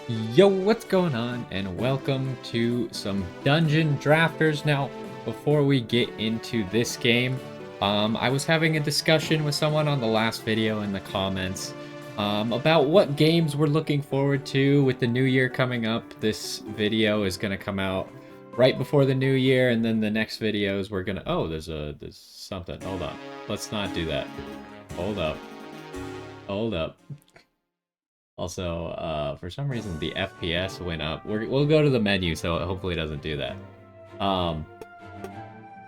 Yo, what's going on? And welcome to some Dungeon Drafters. Now, before we get into this game, I was having a discussion with someone on the last video in the comments about what games we're looking forward to with the new year coming up. This video is going to come out right before the new year, and then the next videos we're gonna. Oh, there's something. Hold on. Let's not do that. Hold up. Hold up. Also, for some reason the FPS went up. We'll go to the menu, so it hopefully doesn't do that. Um,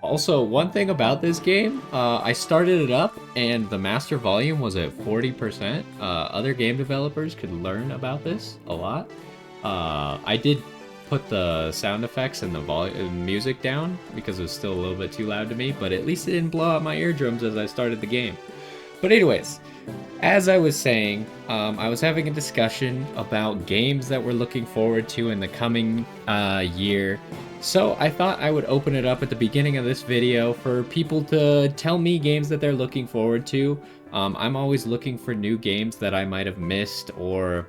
Also, one thing about this game, I started it up and the master volume was at 40%. Other game developers could learn about this a lot. I did put the sound effects and the volume music down because it was still a little bit too loud to me, but at least it didn't blow out my eardrums as I started the game. But anyways, as I was saying, I was having a discussion about games that we're looking forward to in the coming year. So I thought I would open it up at the beginning of this video for people to tell me games that they're looking forward to. I'm always looking for new games that I might have missed or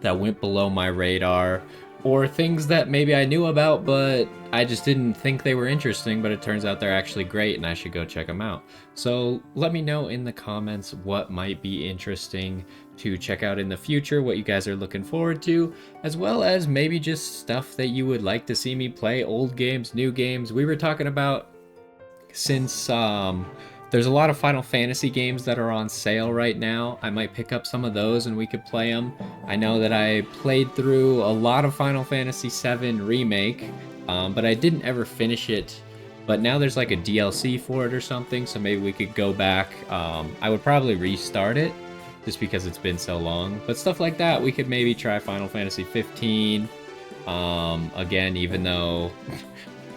that went below my radar, or things that maybe I knew about but I just didn't think they were interesting, but it turns out they're actually great and I should go check them out. So let me know in the comments what might be interesting to check out in the future, what you guys are looking forward to, as well as maybe just stuff that you would like to see me play, old games, new games. We were talking about, since there's a lot of Final Fantasy games that are on sale right now, I might pick up some of those and we could play them. I know that I played through a lot of Final Fantasy VII Remake, but I didn't ever finish it. But now there's like a DLC for it or something, so maybe we could go back. I would probably restart it just because it's been so long. But stuff like that, we could maybe try Final Fantasy 15 again, even though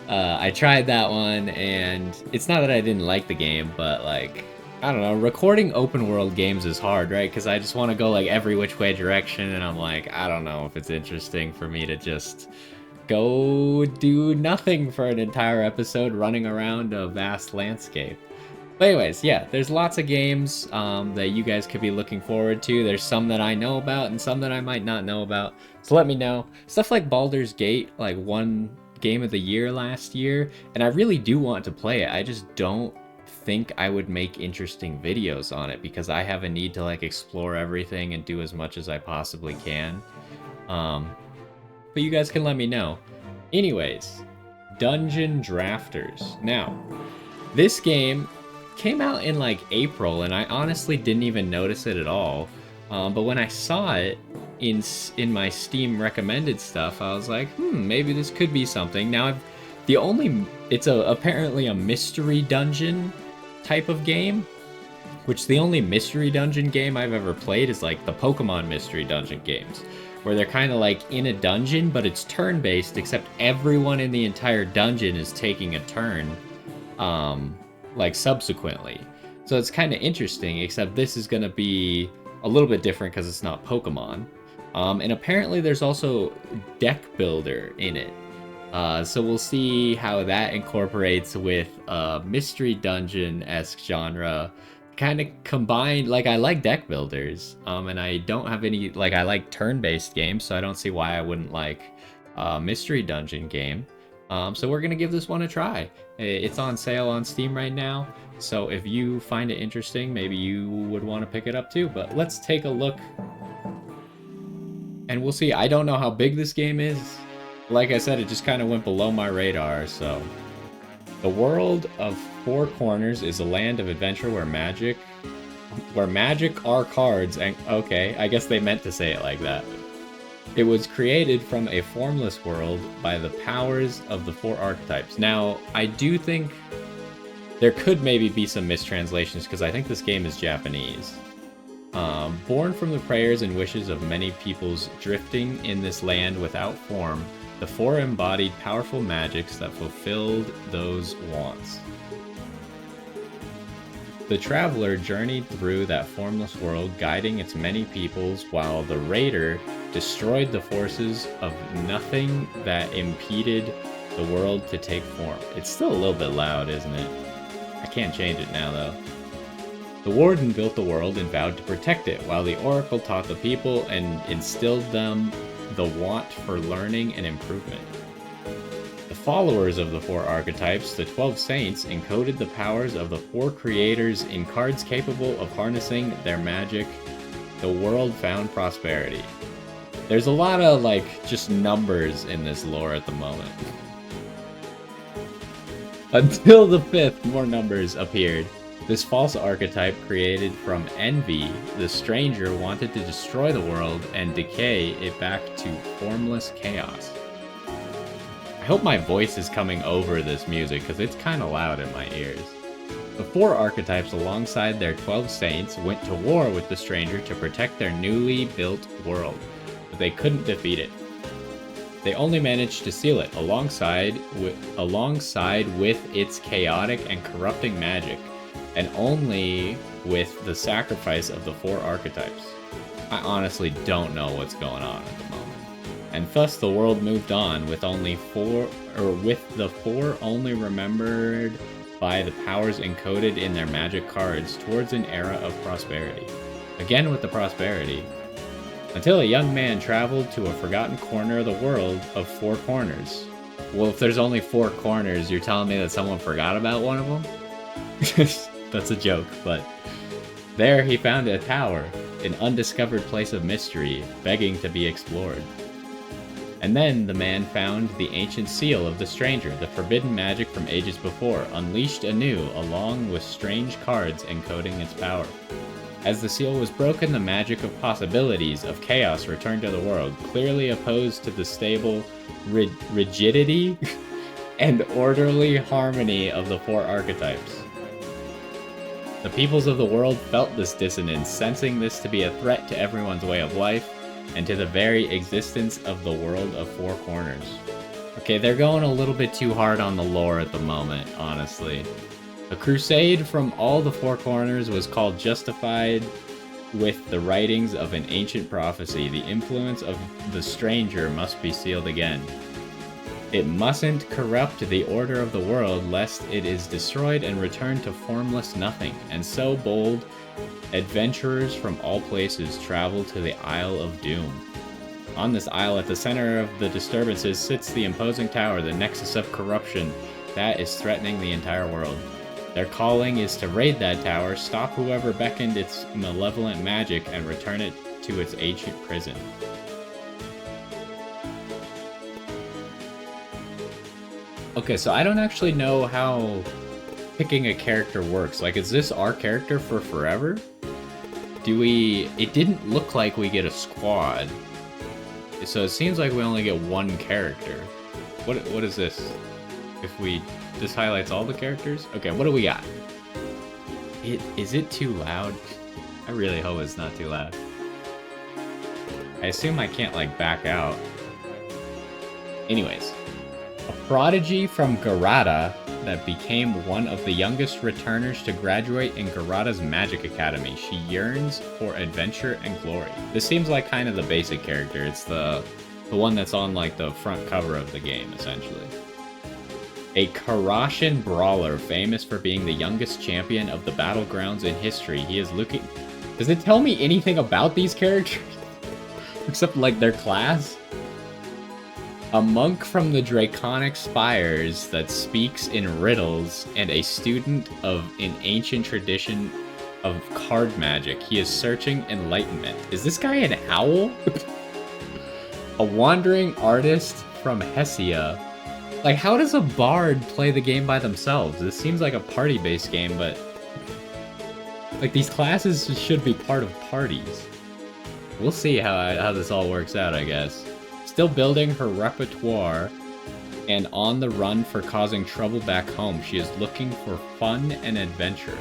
I tried that one, and it's not that I didn't like the game, but like, I don't know, recording open world games is hard, right? Because I just want to go like every which way direction, and I'm like, I don't know if it's interesting for me to just go do nothing for an entire episode running around a vast landscape. But anyways, yeah, there's lots of games that you guys could be looking forward to. There's some that I know about and some that I might not know about. So let me know. Stuff like Baldur's Gate, like won game of the year last year, and I really do want to play it. I just don't think I would make interesting videos on it because I have a need to like explore everything and do as much as I possibly can. But you guys can let me know. Anyways, Dungeon Drafters. Now, this game came out in like April, and I honestly didn't even notice it at all. But when I saw it in my Steam recommended stuff, I was like, maybe this could be something. Now, it's apparently a mystery dungeon type of game, which the only mystery dungeon game I've ever played is like the Pokemon mystery dungeon games, where they're kind of like in a dungeon, but it's turn-based, except everyone in the entire dungeon is taking a turn. Like subsequently. So it's kind of interesting, except this is going to be a little bit different because it's not Pokemon. And apparently there's also deck builder in it. So we'll see how that incorporates with mystery dungeon-esque genre. Kind of combined, like I like deck builders, and I don't have any, like I like turn-based games, so I don't see why I wouldn't like a mystery dungeon game. So we're gonna give this one a try. It's on sale on Steam right now, so if you find it interesting, maybe you would want to pick it up too. But let's take a look, and we'll see. I don't know how big this game is. Like I said, it just kind of went below my radar, so. The world of Four Corners is a land of adventure where magic are cards, and okay, I guess they meant to say it like that. It was created from a formless world by the powers of the four archetypes. Now, I do think there could maybe be some mistranslations because I think this game is Japanese. Born from the prayers and wishes of many peoples drifting in this land without form, the four embodied powerful magics that fulfilled those wants. The traveler journeyed through that formless world, guiding its many peoples, while the raider destroyed the forces of nothing that impeded the world to take form. It's still a little bit loud, isn't it? I can't change it now, though. The warden built the world and vowed to protect it, while the oracle taught the people and instilled them the want for learning and improvement. The followers of the 4 archetypes, the 12 saints, encoded the powers of the 4 creators in cards capable of harnessing their magic. The world found prosperity. There's a lot of, like, just numbers in this lore at the moment. Until the 5th, more numbers appeared. This false archetype created from envy, the stranger wanted to destroy the world and decay it back to formless chaos. I hope my voice is coming over this music, because it's kind of loud in my ears. The 4 archetypes, alongside their 12 saints, went to war with the stranger to protect their newly built world, but they couldn't defeat it. They only managed to seal it, alongside with its chaotic and corrupting magic, and only with the sacrifice of the 4 archetypes. I honestly don't know what's going on at the moment. And thus the world moved on with the 4 only remembered by the powers encoded in their magic cards towards an era of prosperity. Again with the prosperity. Until a young man traveled to a forgotten corner of the world of 4 corners. Well, if there's only 4 corners, you're telling me that someone forgot about one of them? That's a joke, but... There he found a tower, an undiscovered place of mystery, begging to be explored. And then the man found the ancient seal of the stranger, the forbidden magic from ages before, unleashed anew along with strange cards encoding its power. As the seal was broken, the magic of possibilities of chaos returned to the world, clearly opposed to the stable rigidity and orderly harmony of the 4 archetypes. The peoples of the world felt this dissonance, sensing this to be a threat to everyone's way of life, and to the very existence of the world of 4 corners. Okay, they're going a little bit too hard on the lore at the moment, honestly. A crusade from all the 4 corners was called justified with the writings of an ancient prophecy. The influence of the stranger must be sealed again. It mustn't corrupt the order of the world, lest it is destroyed and returned to formless nothing. And so bold adventurers from all places travel to the Isle of Doom. On this isle, at the center of the disturbances, sits the imposing tower, the nexus of corruption that is threatening the entire world. Their calling is to raid that tower, stop whoever beckoned its malevolent magic, and return it to its ancient prison. Okay, so I don't actually know how picking a character works. Like, is this our character for forever? It didn't look like we get a squad. So it seems like we only get 1 character. What is this? This highlights all the characters? Okay, what do we got? Is it too loud? I really hope it's not too loud. I assume I can't, like, back out. Anyways. A prodigy from Garada that became one of the youngest returners to graduate in Garada's Magic Academy. She yearns for adventure and glory. This seems like kind of the basic character. It's the one that's on, like, the front cover of the game, essentially. A Karashan brawler, famous for being the youngest champion of the battlegrounds in history. He is looking... Does it tell me anything about these characters? Except, like, their class? A monk from the Draconic Spires that speaks in riddles, and a student of an ancient tradition of card magic. He is searching enlightenment. Is this guy an owl? A wandering artist from Hessia. Like, how does a bard play the game by themselves? This seems like a party-based game, but... like, these classes should be part of parties. We'll see how this all works out, I guess. Still building her repertoire, and on the run for causing trouble back home, she is looking for fun and adventure.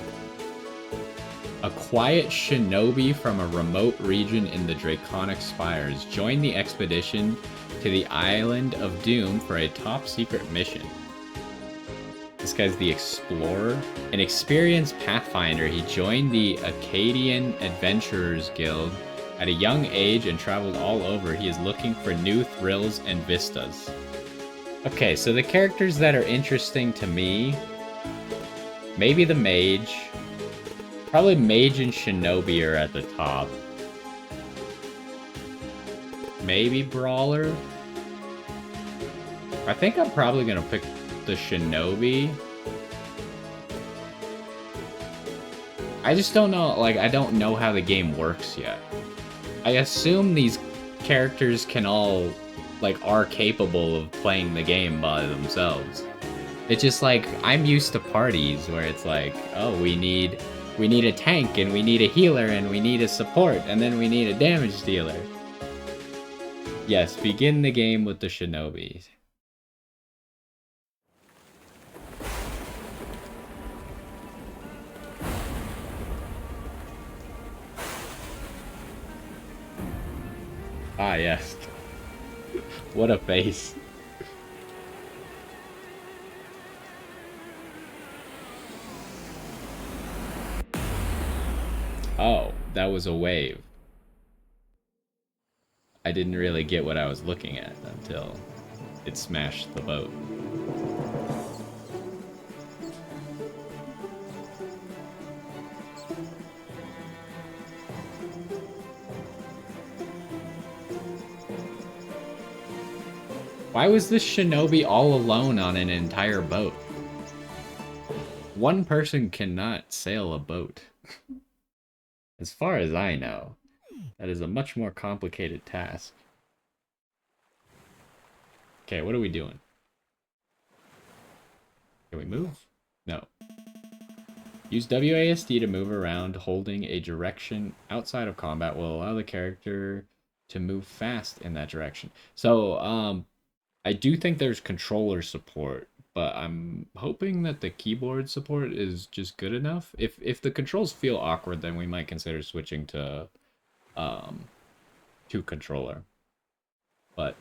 A quiet shinobi from a remote region in the Draconic Spires joined the expedition to the Island of Doom for a top-secret mission. This guy's the Explorer. An experienced pathfinder, he joined the Acadian Adventurers Guild at a young age and traveled all over. He is looking for new thrills and vistas. Okay, so the characters that are interesting to me, maybe the mage. Probably mage and shinobi are at the top. maybe Brawler. I think I'm probably gonna pick the Shinobi. I just don't know, like, I don't know how the game works yet. I assume these characters can all, like, are capable of playing the game by themselves. It's just like, I'm used to parties where it's like, oh, we need a tank, and we need a healer, and we need a support, and then we need a damage dealer. Yes, begin the game with the Shinobi. Ah, yes. What a face. Oh, that was a wave. I didn't really get what I was looking at until it smashed the boat. Why was this Shinobi all alone on an entire boat? One person cannot sail a boat. As far as I know, that is a much more complicated task. Okay, what are we doing? Can we move? No. Use WASD to move around, holding a direction outside of combat will allow the character to move fast in that direction. So, I do think there's controller support, but I'm hoping that the keyboard support is just good enough. If the controls feel awkward, then we might consider switching to controller. But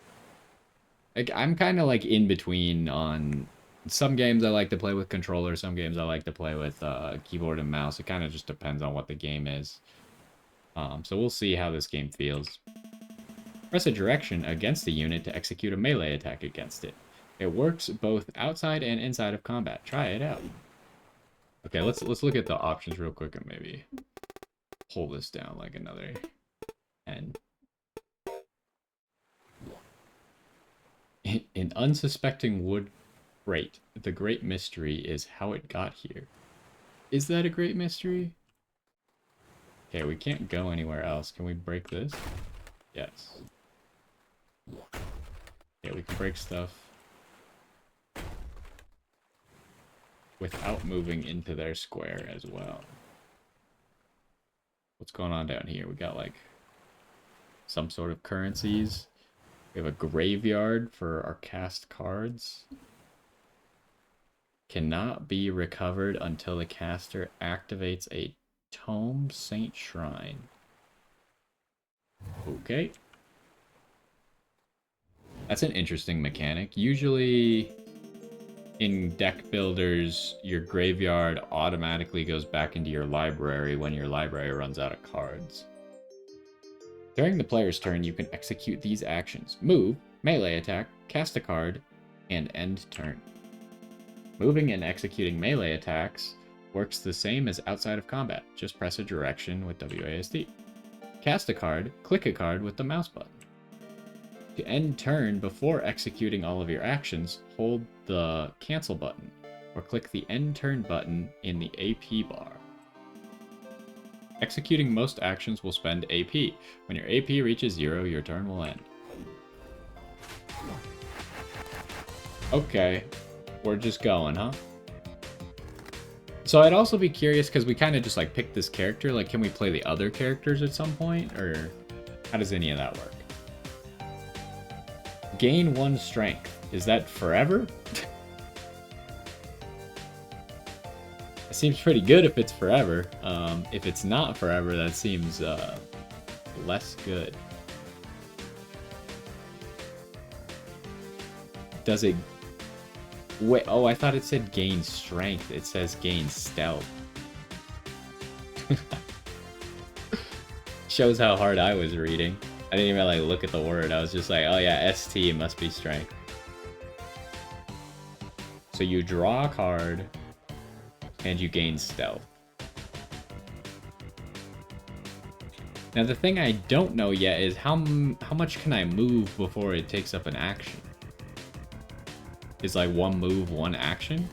I'm kind of like in between on some games I like to play with controller, some games I like to play with keyboard and mouse. It kind of just depends on what the game is. So we'll see how this game feels. Press a direction against the unit to execute a melee attack against it. It works both outside and inside of combat. Try it out. Okay, let's look at the options real quick and maybe pull this down like another 10. An unsuspecting wood crate. The great mystery is how it got here. Is that a great mystery? Okay, we can't go anywhere else. Can we break this? Yes. Yeah, we can break stuff without moving into their square as well. What's going on down here? We got like some sort of currencies. We have a graveyard for our cast cards. Cannot be recovered until the caster activates a Tome Saint Shrine. Okay. That's an interesting mechanic. Usually in deck builders, your graveyard automatically goes back into your library when your library runs out of cards. During the player's turn, you can execute these actions. Move, melee attack, cast a card, and end turn. Moving and executing melee attacks works the same as outside of combat. Just press a direction with WASD. Cast a card, click a card with the mouse button. To end turn before executing all of your actions, hold the cancel button, or click the end turn button in the AP bar. Executing most actions will spend AP. When your AP reaches 0, your turn will end. Okay, we're just going, huh? So I'd also be curious, because we kind of just like picked this character, like can we play the other characters at some point, or how does any of that work? Gain 1 strength. Is that forever? It seems pretty good if it's forever. If it's not forever, that seems less good. Does it... Wait, oh, I thought it said gain strength. It says gain stealth. Shows how hard I was reading. I didn't even like look at the word. I was just like, oh yeah, ST must be strength. So you draw a card and you gain stealth. Now the thing I don't know yet is how much can I move before it takes up an action? Is like one move, one action?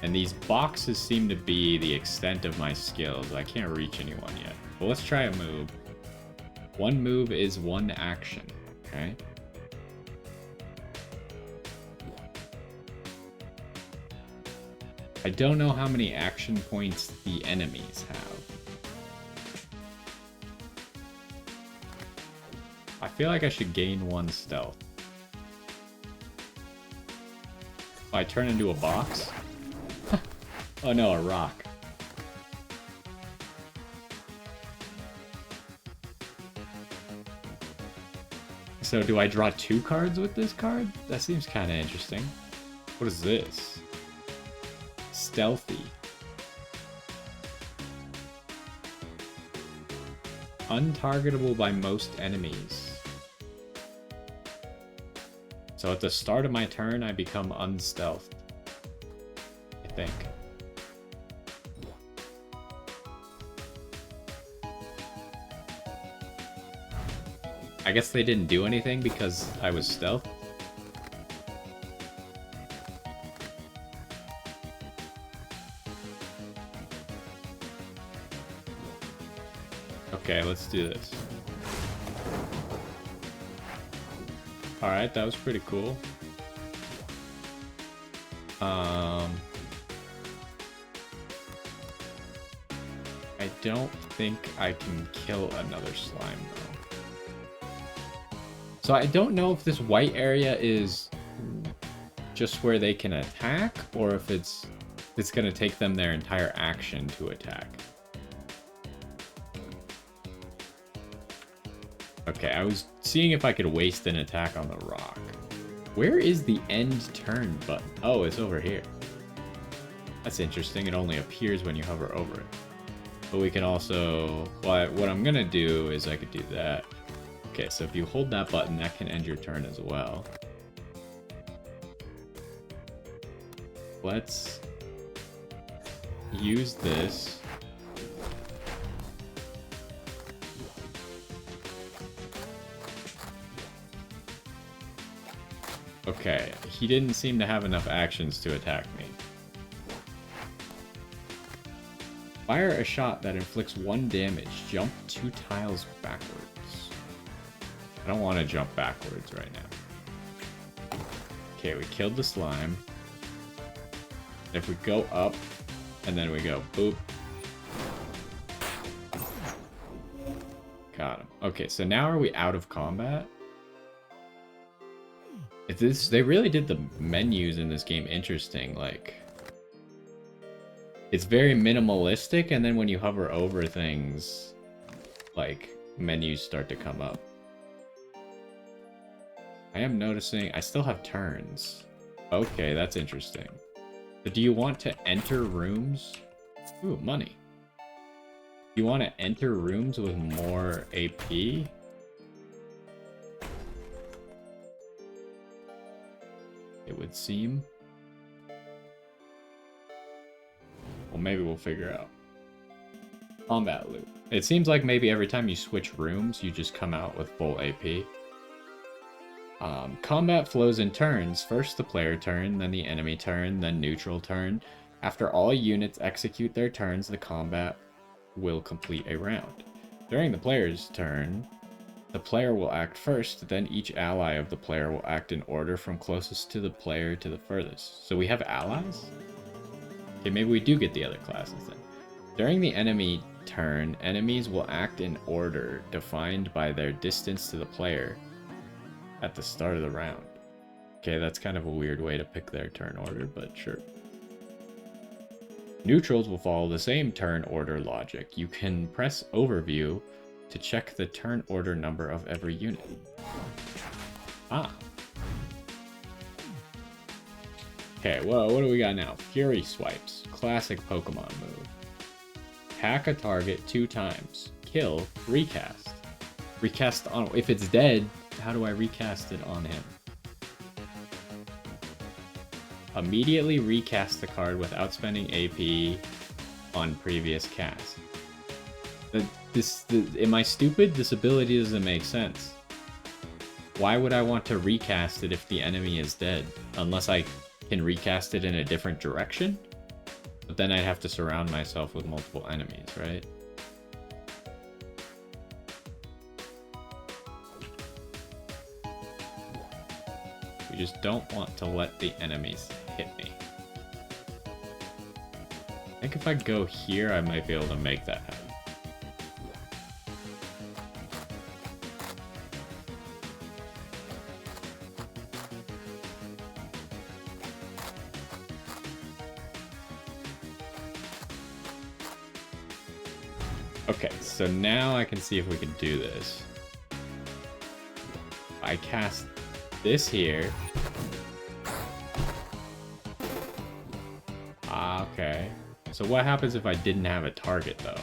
And these boxes seem to be the extent of my skills. I can't reach anyone yet. But let's try a move. One move is one action, okay? I don't know how many action points the enemies have. I feel like I should gain one stealth. If I turn into a box? Oh no, a rock. So do I draw 2 cards with this card? That seems kind of interesting. What is this? Stealthy. Untargetable by most enemies. So at the start of my turn, I become unstealthed. I think. I guess they didn't do anything because I was stealth. Okay, let's do this. Alright, that was pretty cool. I don't think I can kill another slime though. So I don't know if this white area is just where they can attack, or if it's gonna take them their entire action to attack. Okay, I was seeing if I could waste an attack on the rock. Where is the end turn button? Oh, it's over here. That's interesting. It only appears when you hover over it. But we can also... Well, what I'm gonna do is I could do that. Okay, so if you hold that button, that can end your turn as well. Let's use this. Okay, he didn't seem to have enough actions to attack me. Fire a shot that inflicts 1 damage. Jump 2 tiles backwards. I don't want to jump backwards right now. Okay, we killed the slime. If we go up, and then we go boop. Got him. Okay, so now are we out of combat? If this, they really did the menus in this game interesting, like... It's very minimalistic, and then when you hover over things, like, menus start to come up. I am noticing I still have turns. Okay, that's interesting. So do you want to enter rooms? Ooh, money. Do you want to enter rooms with more AP? It would seem. Well, maybe we'll figure out. Combat loop. It seems like maybe every time you switch rooms, you just come out with full AP. Combat flows in turns. First the player turn, then the enemy turn, then neutral turn. After all units execute their turns, the combat will complete a round. During the player's turn, the player will act first, then each ally of the player will act in order from closest to the player to the furthest. So we have allies? Okay, maybe we do get the other classes then. During the enemy turn, enemies will act in order defined by their distance to the player at the start of the round. Okay, that's kind of a weird way to pick their turn order, but sure. Neutrals will follow the same turn order logic. You can press overview to check the turn order number of every unit. Ah. Okay, well, what do we got now? Fury Swipes. Classic Pokemon move. Hack a target 2 times. Kill. Recast. Recast on... If it's dead, how do I recast it on him? Immediately recast the card without spending AP on previous cast. Am I stupid? This ability doesn't make sense. Why would I want to recast it if the enemy is dead? Unless I can recast it in a different direction? But then I'd have to surround myself with multiple enemies, right? We just don't want to let the enemies hit me. I think if I go here, I might be able to make that happen. Okay, so now I can see if we can do this. I cast this here. Ah, okay. So what happens if I didn't have a target, though?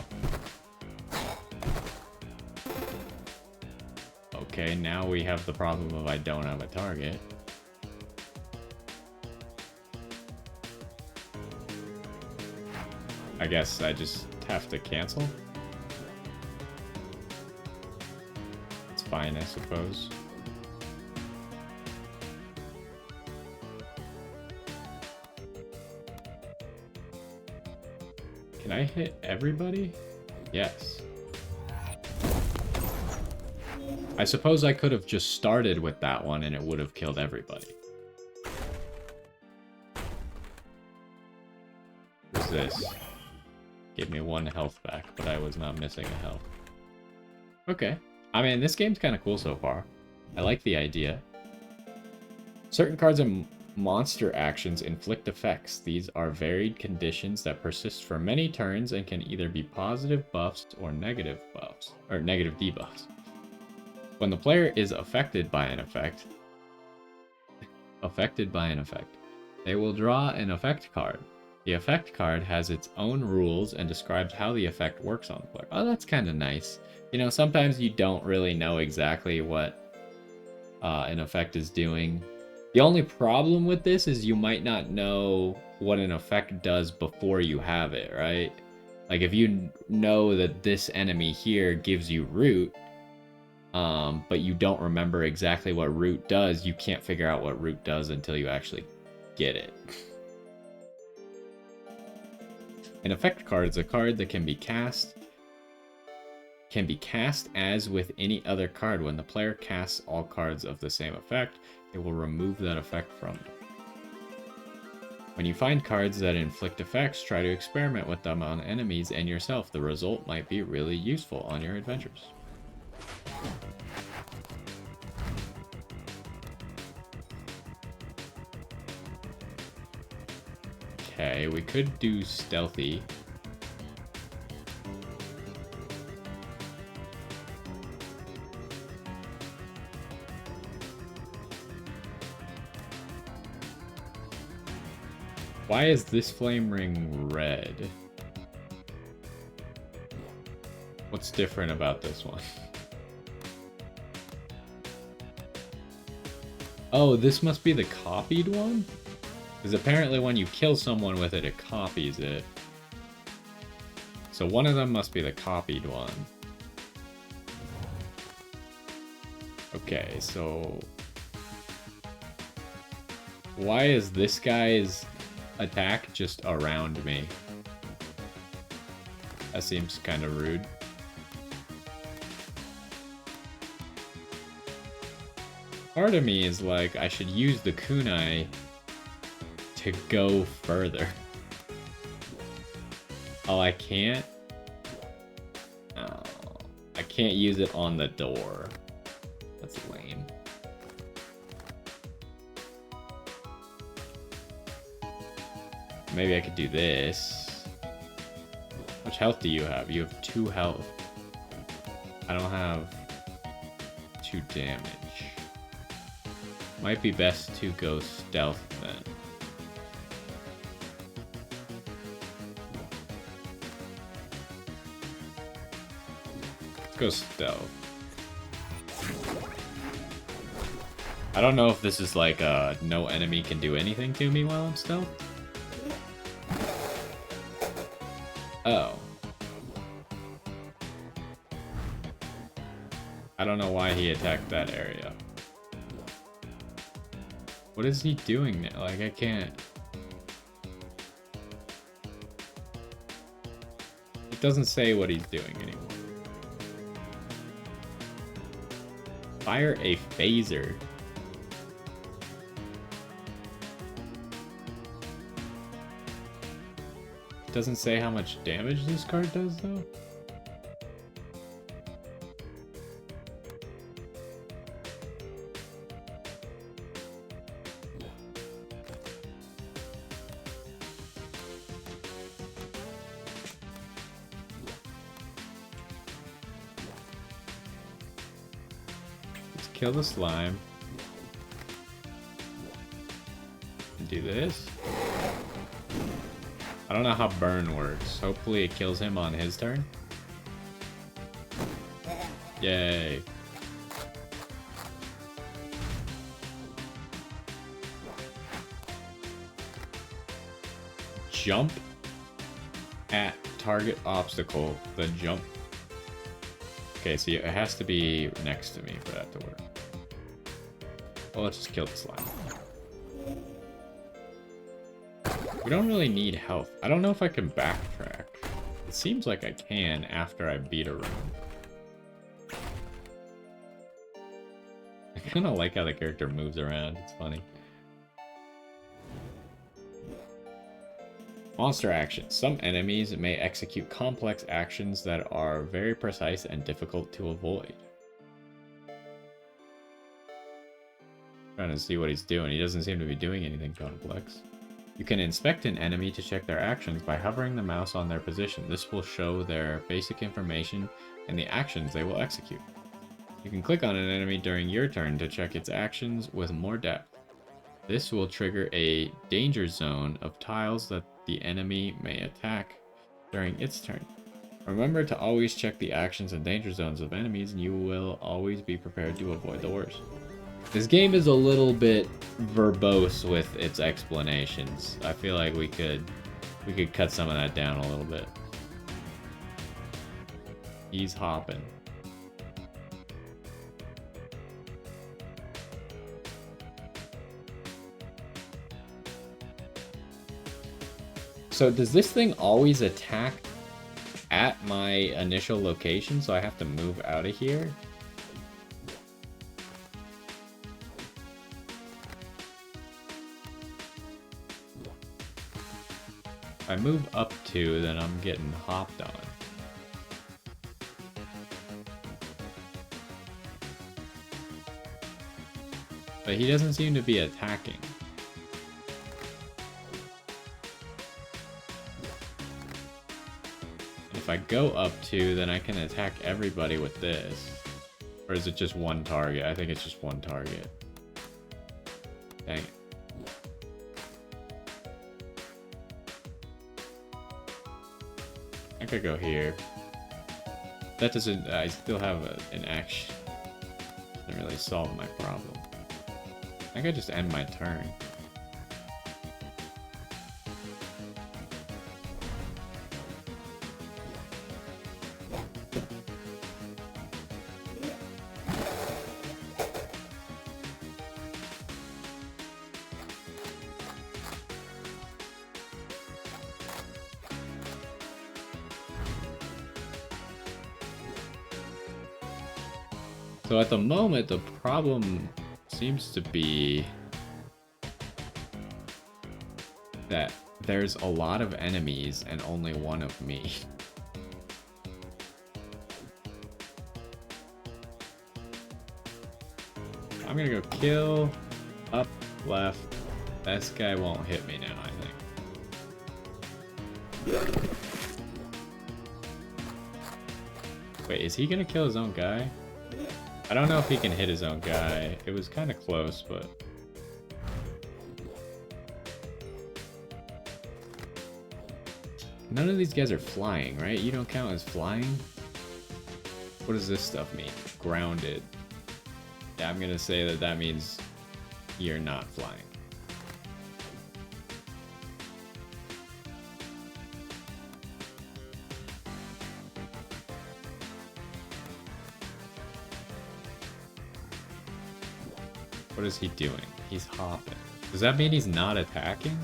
Okay, now we have the problem of I don't have a target. I guess I just have to cancel? It's fine, I suppose. Can I hit everybody? Yes. I suppose I could have just started with that one and it would have killed everybody. What's this? Gave me 1 health back, but I was not missing a health. Okay. I mean, this game's kind of cool so far. I like the idea. Certain cards and monster actions inflict effects. These are varied conditions that persist for many turns and can either be positive buffs or negative buffs, or negative debuffs. When the player is affected by an effect, they will draw an effect card. The effect card has its own rules and describes how the effect works on the player. Oh, that's kind of nice. You know, sometimes you don't really know exactly what an effect is doing. The only problem with this is you might not know what an effect does before you have it, right? Like if you know that this enemy here gives you root, but you don't remember exactly what root does, you can't figure out what root does until you actually get it. An effect card is a card that can be cast as with any other card. When the player casts all cards of the same effect, it will remove that effect from them. When you find cards that inflict effects, try to experiment with them on enemies and yourself. The result might be really useful on your adventures. Okay, we could do stealthy. Why is this flame ring red? What's different about this one? Oh, this must be the copied one? Because apparently when you kill someone with it, it copies it. So one of them must be the copied one. Okay, so... why is this guy's attack just around me? That seems kind of rude. Part of me is like, I should use the kunai to go further. Oh, I can't? Oh, I can't use it on the door. That's lame. Maybe I could do this. How much health do you have? You have 2 health. I don't have 2 damage. Might be best to go stealth then. Let's go stealth. I don't know if this is like no enemy can do anything to me while I'm stealth. Oh. I don't know why he attacked that area. What is he doing now? Like, I can't... It doesn't say what he's doing anymore. Fire a phaser. Doesn't say how much damage this card does, though. Let's kill the slime. And do this. I don't know how burn works. Hopefully it kills him on his turn. Yay. Jump at target obstacle, then jump. Okay, so it has to be next to me for that to work. Well, let's just kill the slime. We don't really need health. I don't know if I can backtrack. It seems like I can after I beat a room. I kind of like how the character moves around. It's funny. Monster actions. Some enemies may execute complex actions that are very precise and difficult to avoid. Trying to see what he's doing. He doesn't seem to be doing anything complex. You can inspect an enemy to check their actions by hovering the mouse on their position. This will show their basic information and the actions they will execute. You can click on an enemy during your turn to check its actions with more depth. This will trigger a danger zone of tiles that the enemy may attack during its turn. Remember to always check the actions and danger zones of enemies, and you will always be prepared to avoid the worst. This game is a little bit verbose with its explanations. I feel like we could cut some of that down a little bit. He's hopping. So does this thing always attack at my initial location, so I have to move out of here? If I move up 2, then I'm getting hopped on. But he doesn't seem to be attacking. If I go up 2, then I can attack everybody with this. Or is it just one target? I think it's just one target. Dang it. I could go here. That doesn't... I still have an action. Doesn't really solve my problem. I could just end my turn. So at the moment, the problem seems to be that there's a lot of enemies and only one of me. I'm gonna go kill, up, left. This guy won't hit me now, I think. Wait, is he gonna kill his own guy? I don't know if he can hit his own guy. It was kind of close, but... None of these guys are flying, right? You don't count as flying? What does this stuff mean? Grounded. Yeah, I'm gonna say that that means you're not flying. What is he doing? He's hopping. Does that mean he's not attacking?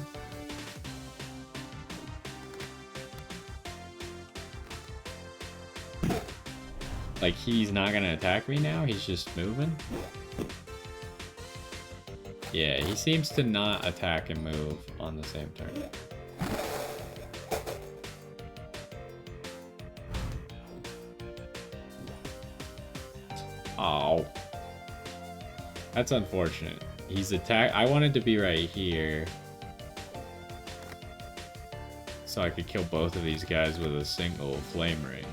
Like, he's not gonna attack me now? He's just moving? Yeah, he seems to not attack and move on the same turn. Oh. That's unfortunate. He's attack. I wanted to be right here, so I could kill both of these guys with a single flame ring.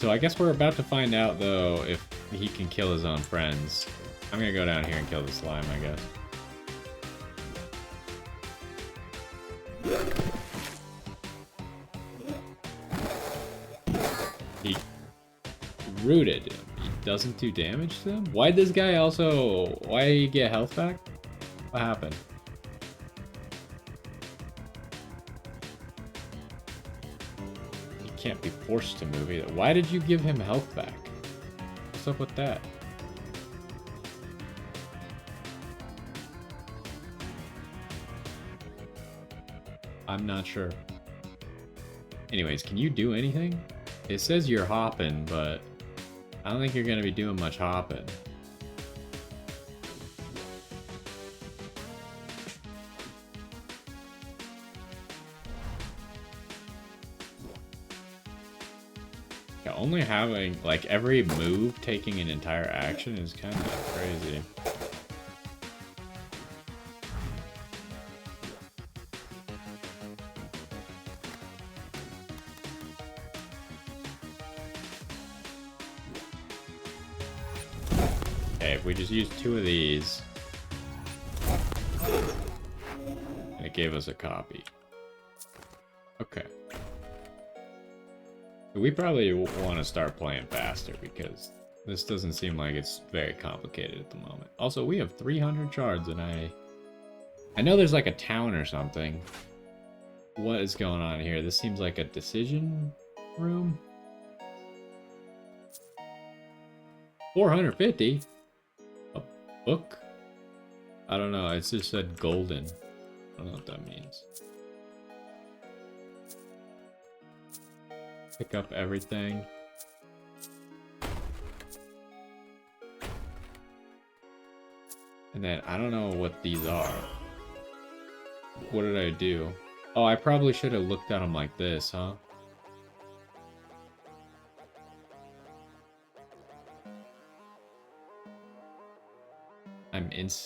So I guess we're about to find out, though, if he can kill his own friends. I'm gonna go down here and kill the slime, I guess. He rooted him. He doesn't do damage to them? Why did this guy also... Why did he get health back? What happened? He can't be forced to move either. Why did you give him health back? What's up with that? I'm not sure. Anyways, can you do anything? It says you're hopping, but I don't think you're going to be doing much hopping. Yeah, only having, like, every move taking an entire action is kind of crazy. If we just use 2 of these, and it gave us a copy. Okay. We probably want to start playing faster because this doesn't seem like it's very complicated at the moment. Also, we have 300 shards, and I know there's like a town or something. What is going on here? This seems like a decision room. 450? Book? I don't know, it just said golden. I don't know what that means. Pick up everything. And then, I don't know what these are. What did I do? Oh, I probably should have looked at them like this, huh?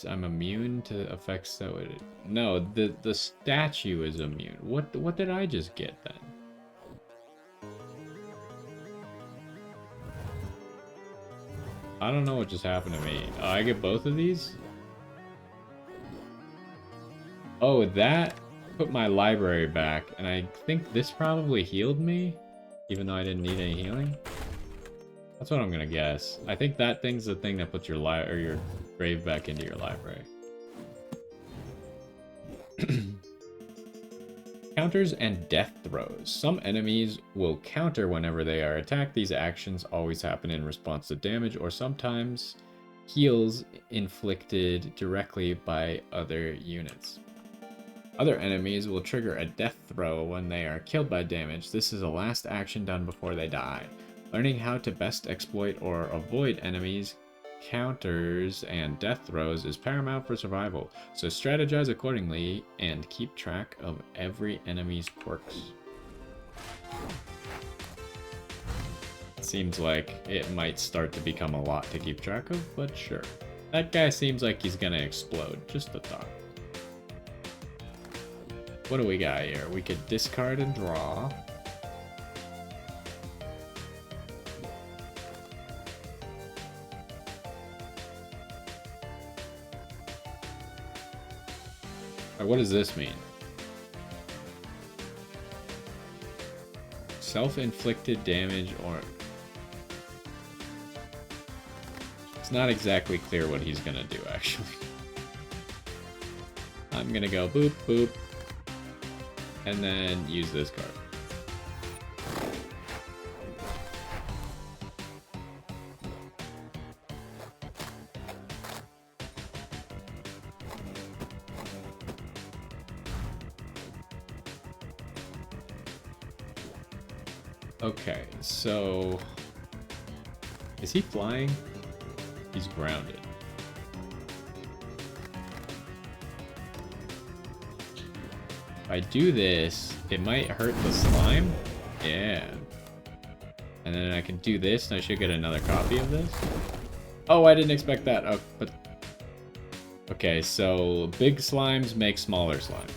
I'm immune to effects that would... No, the statue is immune. What did I just get then? I don't know what just happened to me. Oh, I get both of these? Oh, that put my library back, and I think this probably healed me, even though I didn't need any healing. That's what I'm gonna guess. I think that thing's the thing that puts your your grave back into your library. Counters and death throws. Some enemies will counter whenever they are attacked. These actions always happen in response to damage or sometimes heals inflicted directly by other units. Other enemies will trigger a death throw when they are killed by damage. This is the last action done before they die. Learning how to best exploit or avoid enemies, counters, and death throws is paramount for survival, so strategize accordingly and keep track of every enemy's quirks. Seems like it might start to become a lot to keep track of, but sure. That guy seems like he's gonna explode, just a thought. What do we got here? We could discard and draw. What does this mean? Self-inflicted damage or... It's not exactly clear what he's gonna do, actually. I'm gonna go boop, boop. And then use this card. Okay, so... Is he flying? He's grounded. If I do this, it might hurt the slime. Yeah. And then I can do this, and I should get another copy of this. Oh, I didn't expect that. Oh, but... Okay, so big slimes make smaller slimes.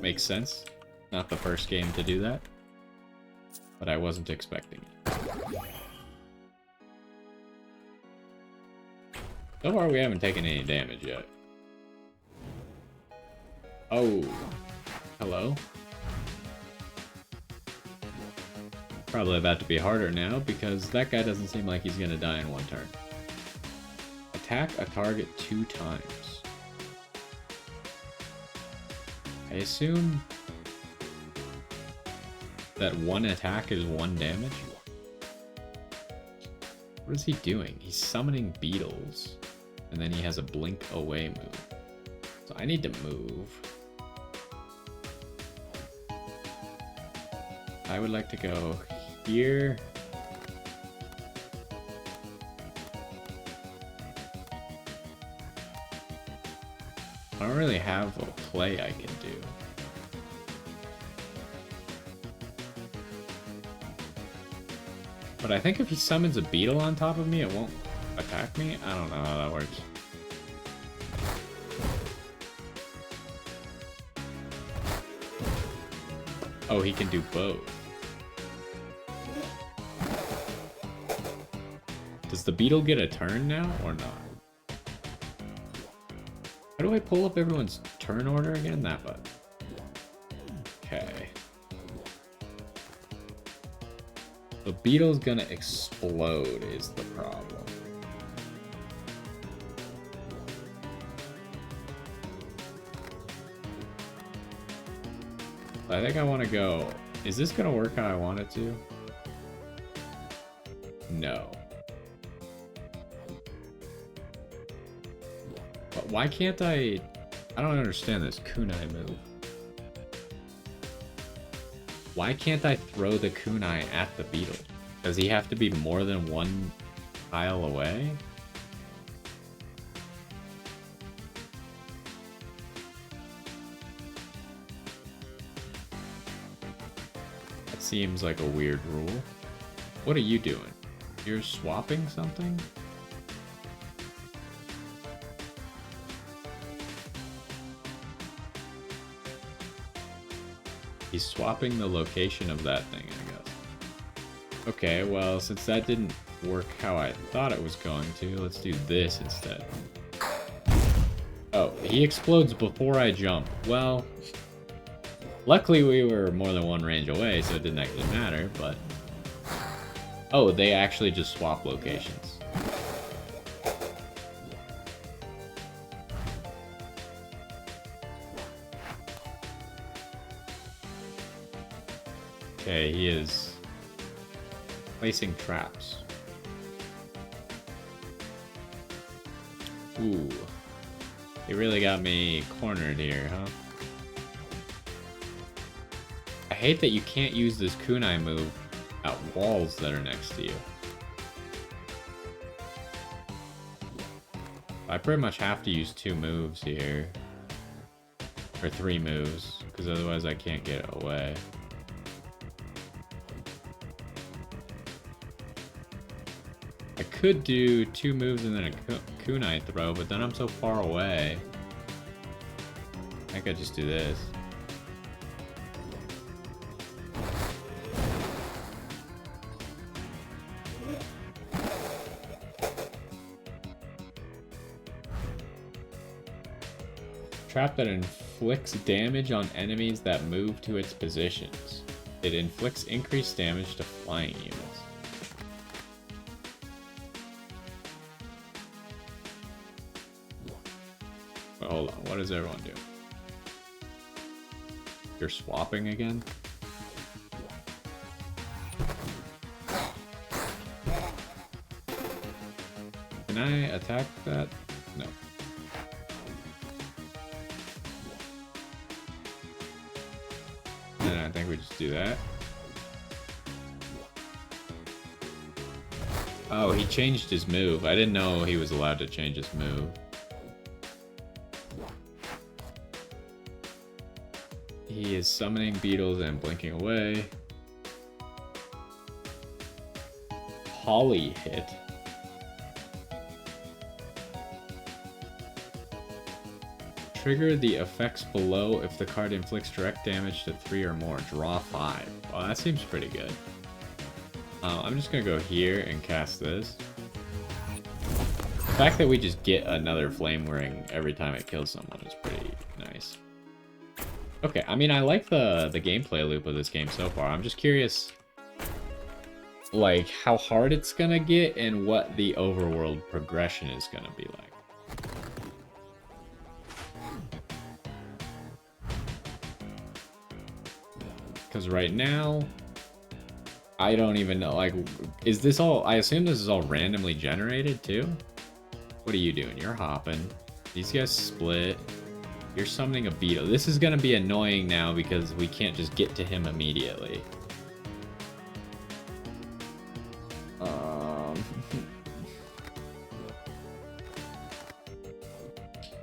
Makes sense. Not the first game to do that. But I wasn't expecting it. So far, we haven't taken any damage yet. Oh. Hello. Probably about to be harder now, because that guy doesn't seem like he's gonna die in one turn. Attack a target 2 times. I assume that one attack is 1 damage? What is he doing? He's summoning beetles, and then he has a blink away move. So I need to move. I would like to go here. I don't really have a play I can do. But I think if he summons a beetle on top of me, it won't attack me? I don't know how that works. Oh, he can do both. Does the beetle get a turn now, or not? How do I pull up everyone's turn order again? That button. Okay. The beetle's gonna explode is the problem. I think I want to go... Is this gonna work how I want it to? No. But why can't I don't understand this kunai move. Why can't I throw the kunai at the beetle? Does he have to be more than 1 tile away? That seems like a weird rule. What are you doing? You're swapping something? He's swapping the location of that thing, I guess. Okay, well, since that didn't work how I thought it was going to, let's do this instead. Oh, he explodes before I jump. Well, luckily we were more than 1 range away, so it didn't actually matter, but... Oh, they actually just swap locations. Okay, he is placing traps. Ooh. He really got me cornered here, huh? I hate that you can't use this kunai move at walls that are next to you. I pretty much have to use 2 moves here. Or 3 moves, because otherwise I can't get away. I could do 2 moves and then a kunai throw, but then I'm so far away. I could just do this. Trap that inflicts damage on enemies that move to its positions. It inflicts increased damage to flying units. But hold on, what does everyone do? You're swapping again? Can I attack that? No. And I think we just do that. Oh, he changed his move. I didn't know he was allowed to change his move. He is summoning beetles and blinking away. Poly hit. Trigger the effects below if the card inflicts direct damage to 3 or more. Draw 5. Well, that seems pretty good. I'm just gonna go here and cast this. The fact that we just get another Flame Ring every time it kills someone is pretty nice. Okay, I mean, I like the gameplay loop of this game so far. I'm just curious, like, how hard it's gonna get and what the overworld progression is gonna be like. Because right now, I don't even know, like, is this all, I assume this is all randomly generated too? What are you doing? You're hopping. These guys split. You're summoning a beetle. This is gonna be annoying now because we can't just get to him immediately.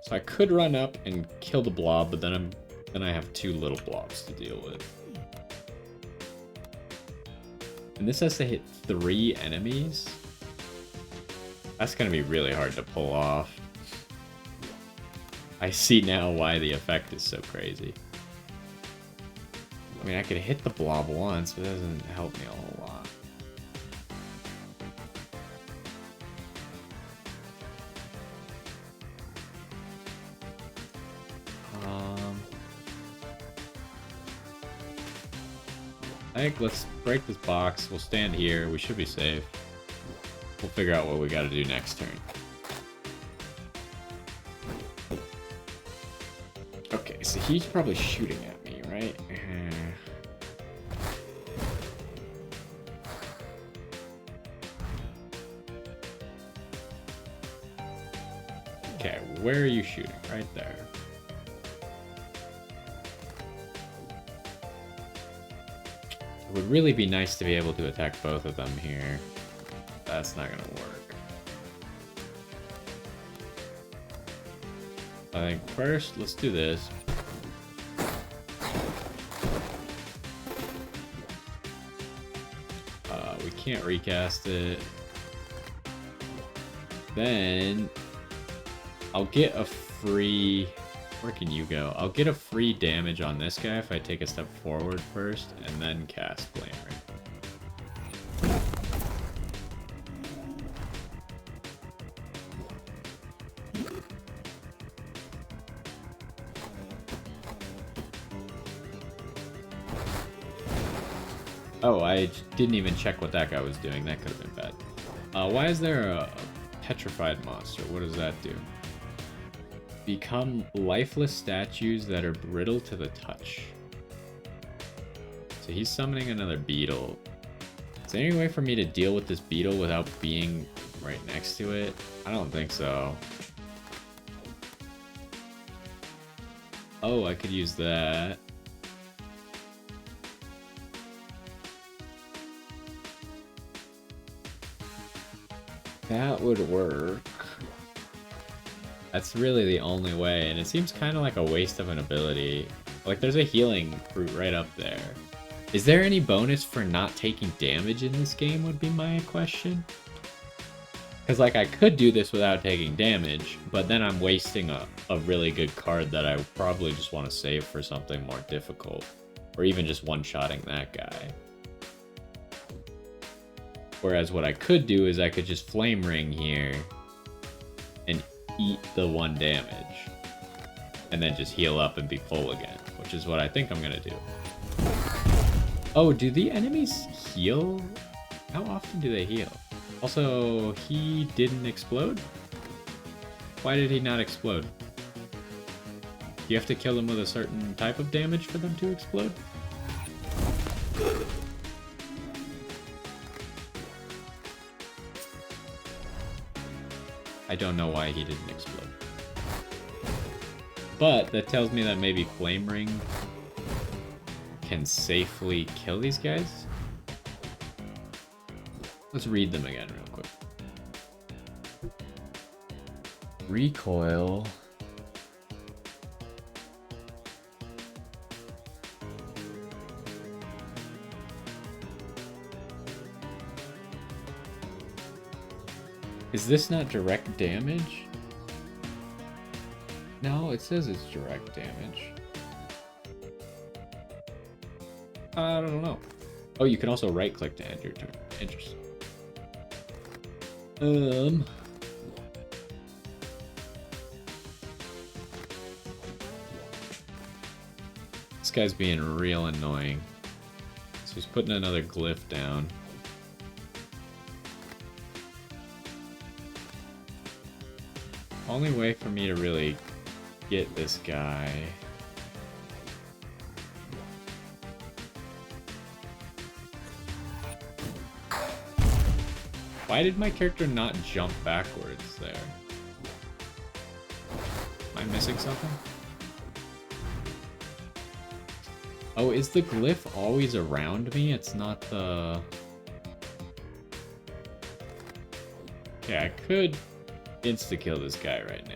So I could run up and kill the blob, but then I have 2 little blobs to deal with. And this has to hit 3 enemies? That's gonna be really hard to pull off. I see now why the effect is so crazy. I mean, I could hit the blob once, but it doesn't help me a whole lot. I think let's break this box. We'll stand here. We should be safe. We'll figure out what we gotta do next turn. Okay, so he's probably shooting at me, right? Okay, where are you shooting? Right there. It would really be nice to be able to attack both of them here. That's not gonna work. I think first, let's do this. We can't recast it. Then I'll get a free... Where can you go? I'll get a free damage on this guy if I take a step forward first and then cast Flame Ring. Oh, I didn't even check what that guy was doing. That could have been bad. Why is there a petrified monster? What does that do? Become lifeless statues that are brittle to the touch. So he's summoning another beetle. Is there any way for me to deal with this beetle without being right next to it? I don't think so. Oh, I could use that. That would work. That's really the only way, and it seems kind of like a waste of an ability. Like, there's a healing fruit right up there. Is there any bonus for not taking damage in this game would be my question? Because, like, I could do this without taking damage, but then I'm wasting a really good card that I probably just want to save for something more difficult. Or even just one-shotting that guy. Whereas what I could do is I could just Flame Ring here and eat the 1 damage and then just heal up and be full again, which is what I think I'm gonna do. Oh, do the enemies heal? How often do they heal? Also, he didn't explode? Why did he not explode? You have to kill them with a certain type of damage for them to explode? I don't know why he didn't explode. But that tells me that maybe Flame Ring can safely kill these guys. Let's read them again real quick. Recoil. Is this not direct damage? No, it says it's direct damage. I don't know. Oh, you can also right-click to end your turn. Interesting. This guy's being real annoying. So he's putting another glyph down. Only way for me to really get this guy. Why did my character not jump backwards there? Am I missing something? Oh, is the glyph always around me? It's not the... Yeah, I could insta-kill this guy right now.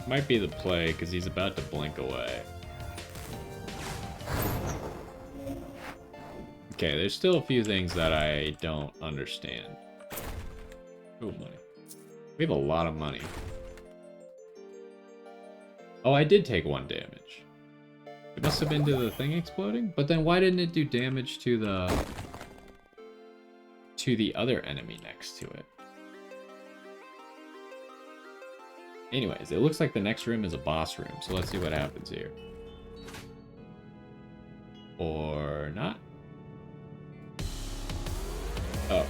Might be the play, because he's about to blink away. Okay, there's still a few things that I don't understand. Oh, money. We have a lot of money. Oh, I did take 1 damage. It must have been to the thing exploding? But then why didn't it do damage to the other enemy next to it? Anyways, it looks like the next room is a boss room, so let's see what happens here. Or not? Oh.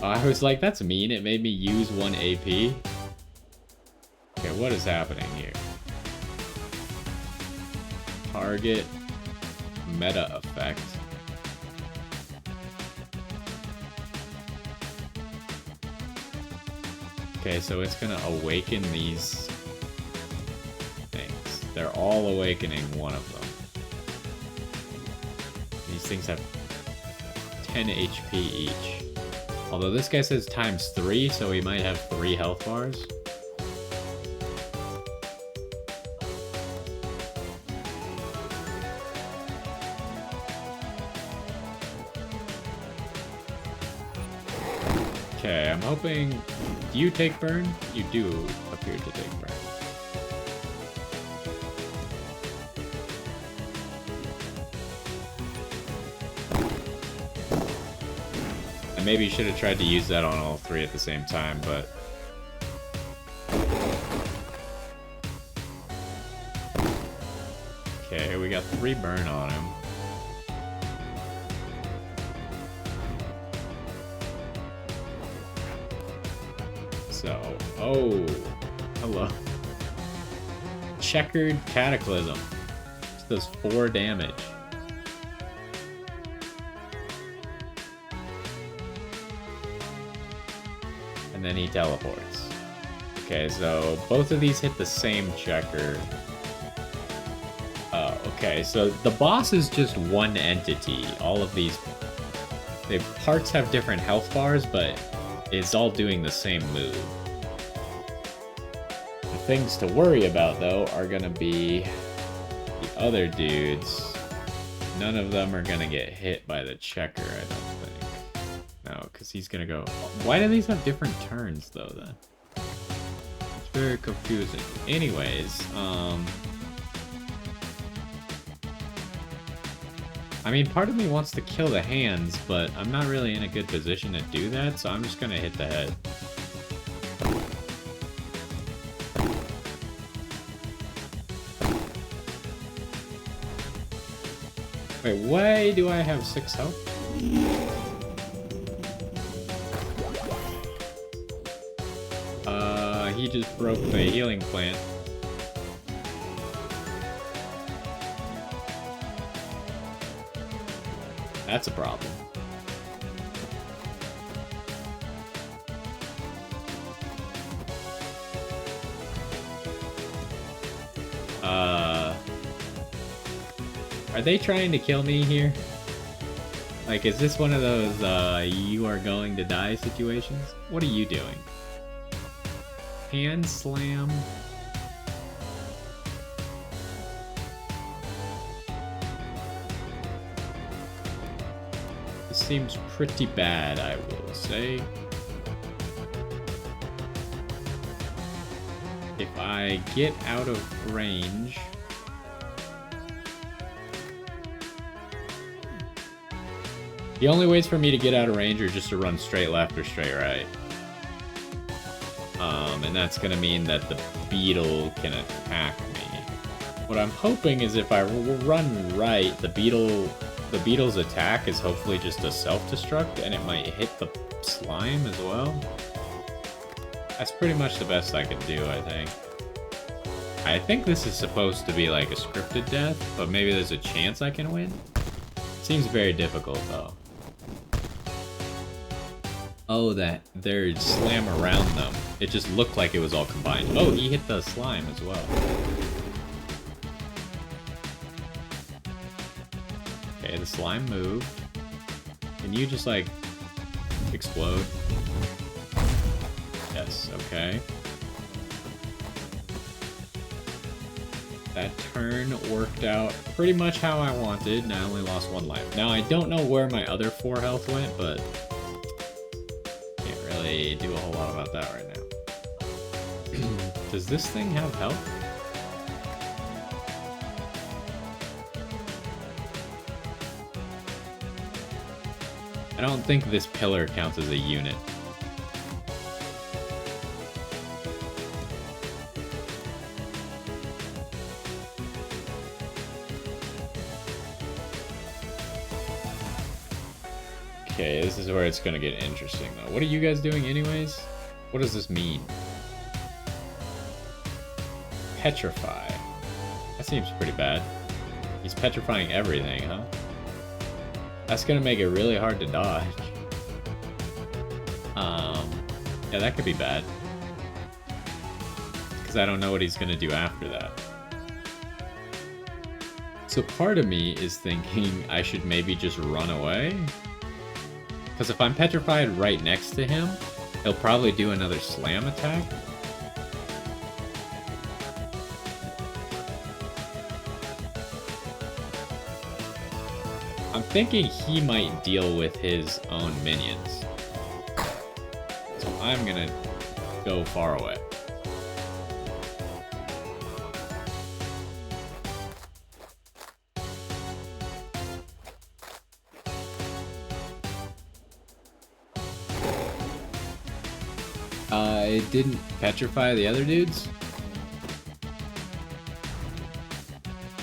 I was like, that's mean. It made me use 1 AP. Okay, what is happening here? Target meta effect. Okay, so it's gonna awaken these things. They're all awakening one of them. These things have 10 HP each. Although this guy says ×3, so he might have 3 health bars. Okay, I'm hoping... Do you take burn? You do appear to take burn. I maybe should have tried to use that on all 3 at the same time, but... Okay, we got 3 burn on him. So, oh, hello. Checkered Cataclysm. This does 4 damage. And then he teleports. Okay, so both of these hit the same checker. Oh, okay, so the boss is just one entity. All of these... The parts have different health bars, but it's all doing the same move. The things to worry about, though, are gonna be the other dudes. None of them are gonna get hit by the checker, I don't think. No, because he's gonna go... Why do these have different turns, though, then? It's very confusing. Anyways, I mean, part of me wants to kill the hands, but I'm not really in a good position to do that, so I'm just gonna hit the head. Wait, why do I have 6 health? He just broke the healing plant. That's a problem. Are they trying to kill me here? Like, is this one of those, you are going to die situations? What are you doing? Hand slam? This seems pretty bad, I will say. If I get out of range... The only ways for me to get out of range are just to run straight left or straight right. And that's gonna mean that the beetle can attack me. What I'm hoping is if I run right, the beetle's attack is hopefully just a self-destruct, and it might hit the slime as well. That's pretty much the best I can do, I think. I think this is supposed to be like a scripted death, but maybe there's a chance I can win. Seems very difficult, though. Oh, that their slam around them. It just looked like it was all combined. Oh, he hit the slime as well. Okay, the slime moved. Can you just, like, explode? Yes, okay. That turn worked out pretty much how I wanted, and I only lost 1 life. Now, I don't know where my other 4 health went, but... do a whole lot about that right now. Does this thing have health? I don't think this pillar counts as a unit. Okay, this is where it's gonna get interesting, though. What are you guys doing anyways? What does this mean? Petrify. That seems pretty bad. He's petrifying everything, huh? That's gonna make it really hard to dodge. Yeah, that could be bad. Because I don't know what he's gonna do after that. So part of me is thinking I should maybe just run away. Because if I'm petrified right next to him, he'll probably do another slam attack. I'm thinking he might deal with his own minions. So I'm gonna go far away. It didn't petrify the other dudes?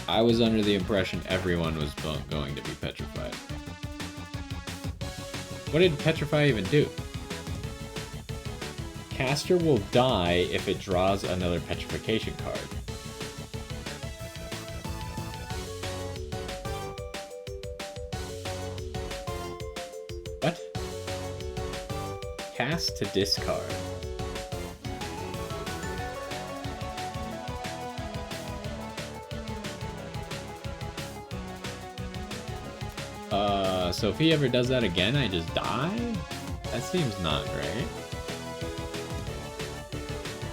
I was under the impression everyone was going to be petrified. What did petrify even do? Caster will die if it draws another petrification card. What? Cast to discard. So if he ever does that again, I just die? That seems not great.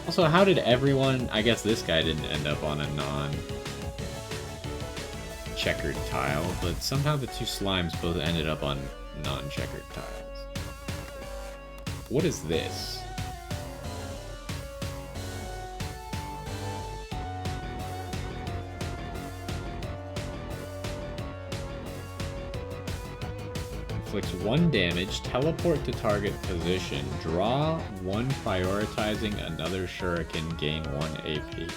Also, how did everyone... I guess this guy didn't end up on a non-checkered tile, but somehow the 2 slimes both ended up on non-checkered tiles. What is this? Inflicts 1 damage, teleport to target position, draw 1 prioritizing another shuriken, gain 1 AP.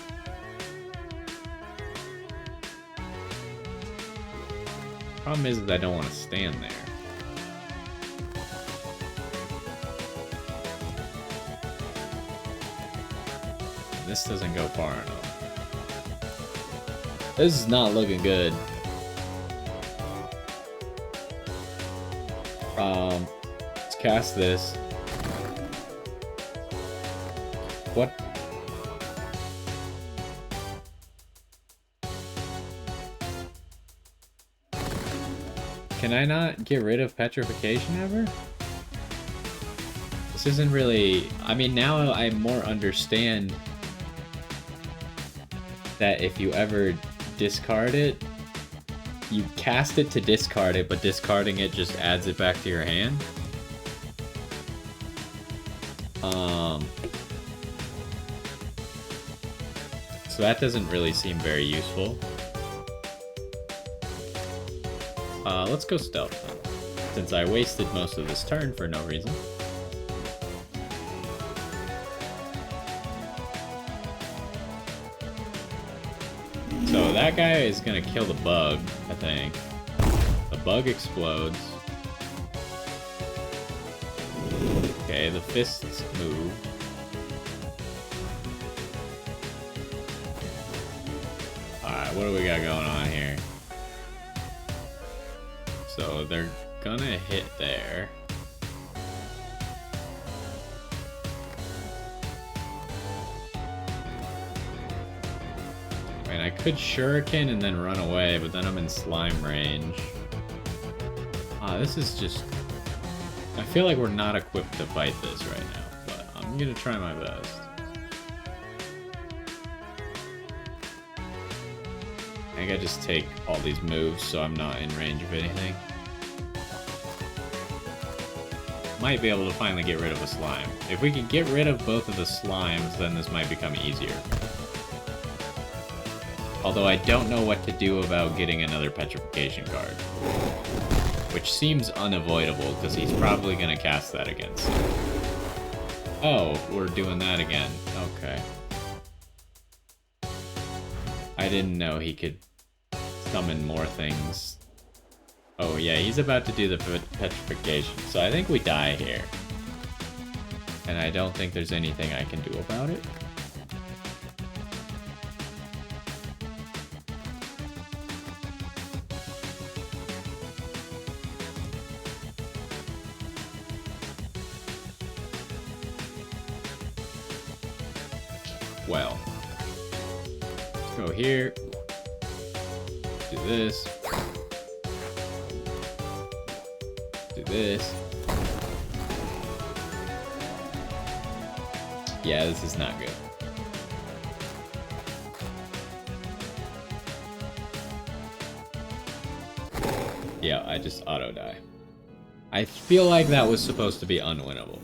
Problem is that I don't want to stand there. This doesn't go far enough. This is not looking good. Let's cast this. What? Can I not get rid of petrification ever? This isn't really... I mean, now I more understand that if you ever discard it, you cast it to discard it, but discarding it just adds it back to your hand. So that doesn't really seem very useful. Let's go stealth then, since I wasted most of this turn for no reason. So that guy is gonna kill the bug, I think. The bug explodes. Okay, the fists move. Alright, what do we got going on here? So they're gonna hit there. I mean, I could shuriken and then run away, but then I'm in slime range. This is just... I feel like we're not equipped to fight this right now, but I'm gonna try my best. I think I just take all these moves so I'm not in range of anything. Might be able to finally get rid of a slime. If we can get rid of both of the slimes, then this might become easier. Although I don't know what to do about getting another petrification card. Which seems unavoidable, because he's probably going to cast that against him. Oh, we're doing that again. Okay. I didn't know he could summon more things. Oh yeah, he's about to do the petrification, so I think we die here. And I don't think there's anything I can do about it. Well, let's go here, do this, do this. Yeah, this is not good. Yeah, I just auto die. I feel like that was supposed to be unwinnable.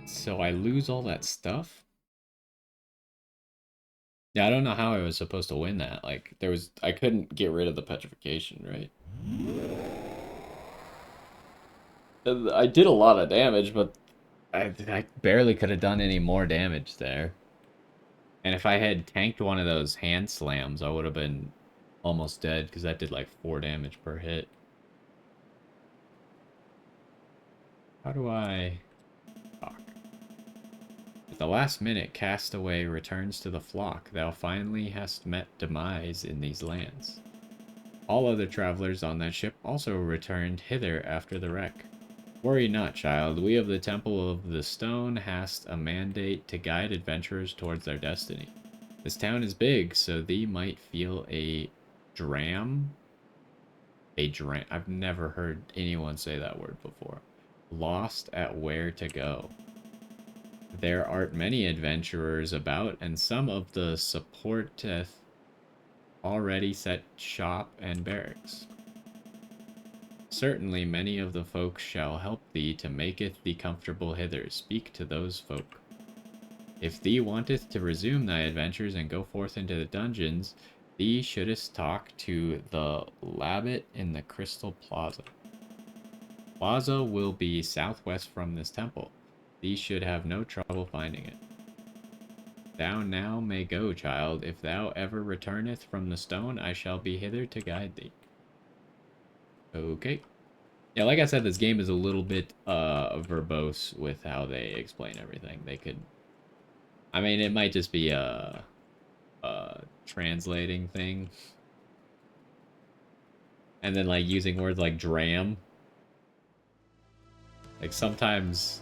So I lose all that stuff? Yeah, I don't know how I was supposed to win that. Like, I couldn't get rid of the petrification, right? I did a lot of damage, but I barely could have done any more damage there. And if I had tanked one of those hand slams, I would have been almost dead, because that did like 4 damage per hit. How do I... At the last minute, Castaway returns to the flock. Thou finally hast met demise in these lands. All other travelers on that ship also returned hither after the wreck. Worry not, child. We of the Temple of the Stone hast a mandate to guide adventurers towards their destiny. This town is big, so thee might feel a dram. A dram. I've never heard anyone say that word before. Lost at where to go. There art many adventurers about, and some of the supporteth already set shop and barracks. Certainly many of the folk shall help thee to maketh thee comfortable hither. Speak to those folk. If thee wanteth to resume thy adventures and go forth into the dungeons, thee shouldest talk to the Labbit in the Crystal Plaza. Plaza will be southwest from this temple. These should have no trouble finding it. Thou now may go, child. If thou ever returneth from the stone, I shall be hither to guide thee. Okay. Yeah, like I said, this game is a little bit verbose with how they explain everything. They could... I mean, it might just be a translating thing. And then, like, using words like dram. Like, sometimes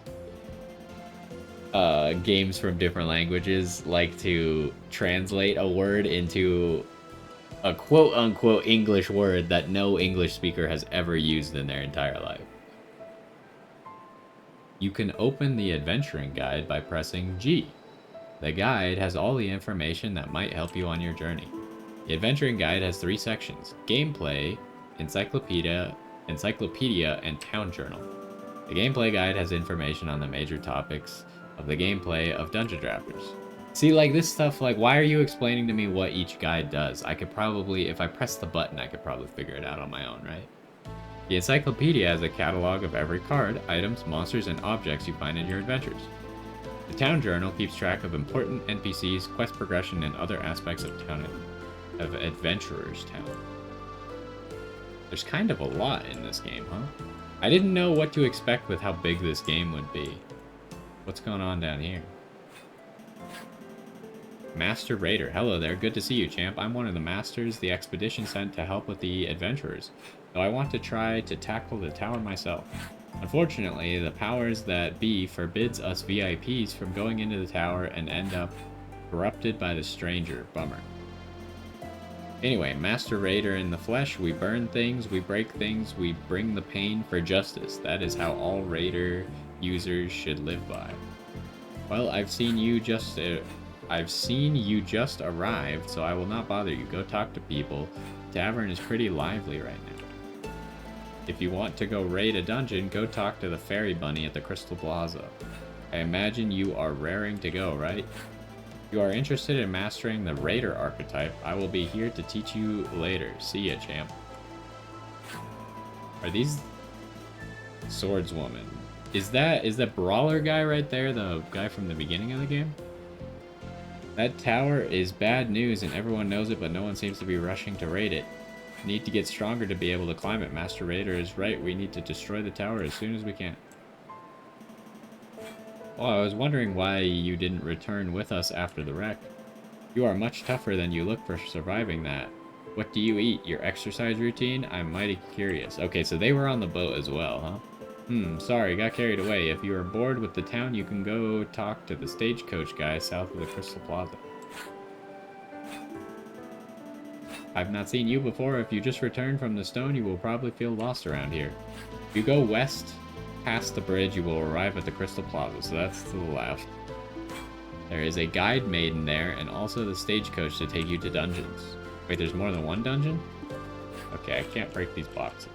games from different languages like to translate a word into a quote-unquote English word that no English speaker has ever used in their entire life. You can open the adventuring guide by pressing G. The guide has all the information that might help you on your journey. The adventuring guide has 3 sections: gameplay, encyclopedia, and town journal. The gameplay guide has information on the major topics of the gameplay of Dungeon Drafters. See, like, this stuff, like, why are you explaining to me what each guide does? I could probably, if I press the button, I could probably figure it out on my own, right? The encyclopedia has a catalog of every card, items, monsters, and objects you find in your adventures. The town journal keeps track of important NPCs, quest progression, and other aspects of Adventurer's Town. There's kind of a lot in this game, huh? I didn't know what to expect with how big this game would be. What's going on down here? Master Raider. Hello there. Good to see you, champ. I'm one of the masters the expedition sent to help with the adventurers, though I want to try to tackle the tower myself. Unfortunately, the powers that be forbids us VIPs from going into the tower and end up corrupted by the stranger. Bummer. Anyway, Master Raider in the flesh, we burn things, we break things, we bring the pain for justice. That is how all Raider users should live by. Well, I've seen you just arrived, so I will not bother you. Go talk to people. The tavern is pretty lively right now. If you want to go raid a dungeon, go talk to the fairy bunny at the Crystal Plaza. I imagine you are raring to go, right? If you are interested in mastering the Raider archetype, I will be here to teach you later. See ya, champ. Are these swordswoman? Is that brawler guy right there the guy from the beginning of the game? That tower is bad news and everyone knows it, but no one seems to be rushing to raid it. Need to get stronger to be able to climb it. Master Raider is right. We need to destroy the tower as soon as we can. Oh, I was wondering why you didn't return with us after the wreck. You are much tougher than you look for surviving that. What do you eat? Your exercise routine? I'm mighty curious. Okay, so they were on the boat as well, huh? Sorry, got carried away. If you are bored with the town, you can go talk to the stagecoach guy south of the Crystal Plaza. I've not seen you before. If you just returned from the stone, you will probably feel lost around here. If you go west, past the bridge, you will arrive at the Crystal Plaza, so that's to the left. There is a guide maiden there, and also the stagecoach to take you to dungeons. Wait, there's more than one dungeon? Okay, I can't break these boxes.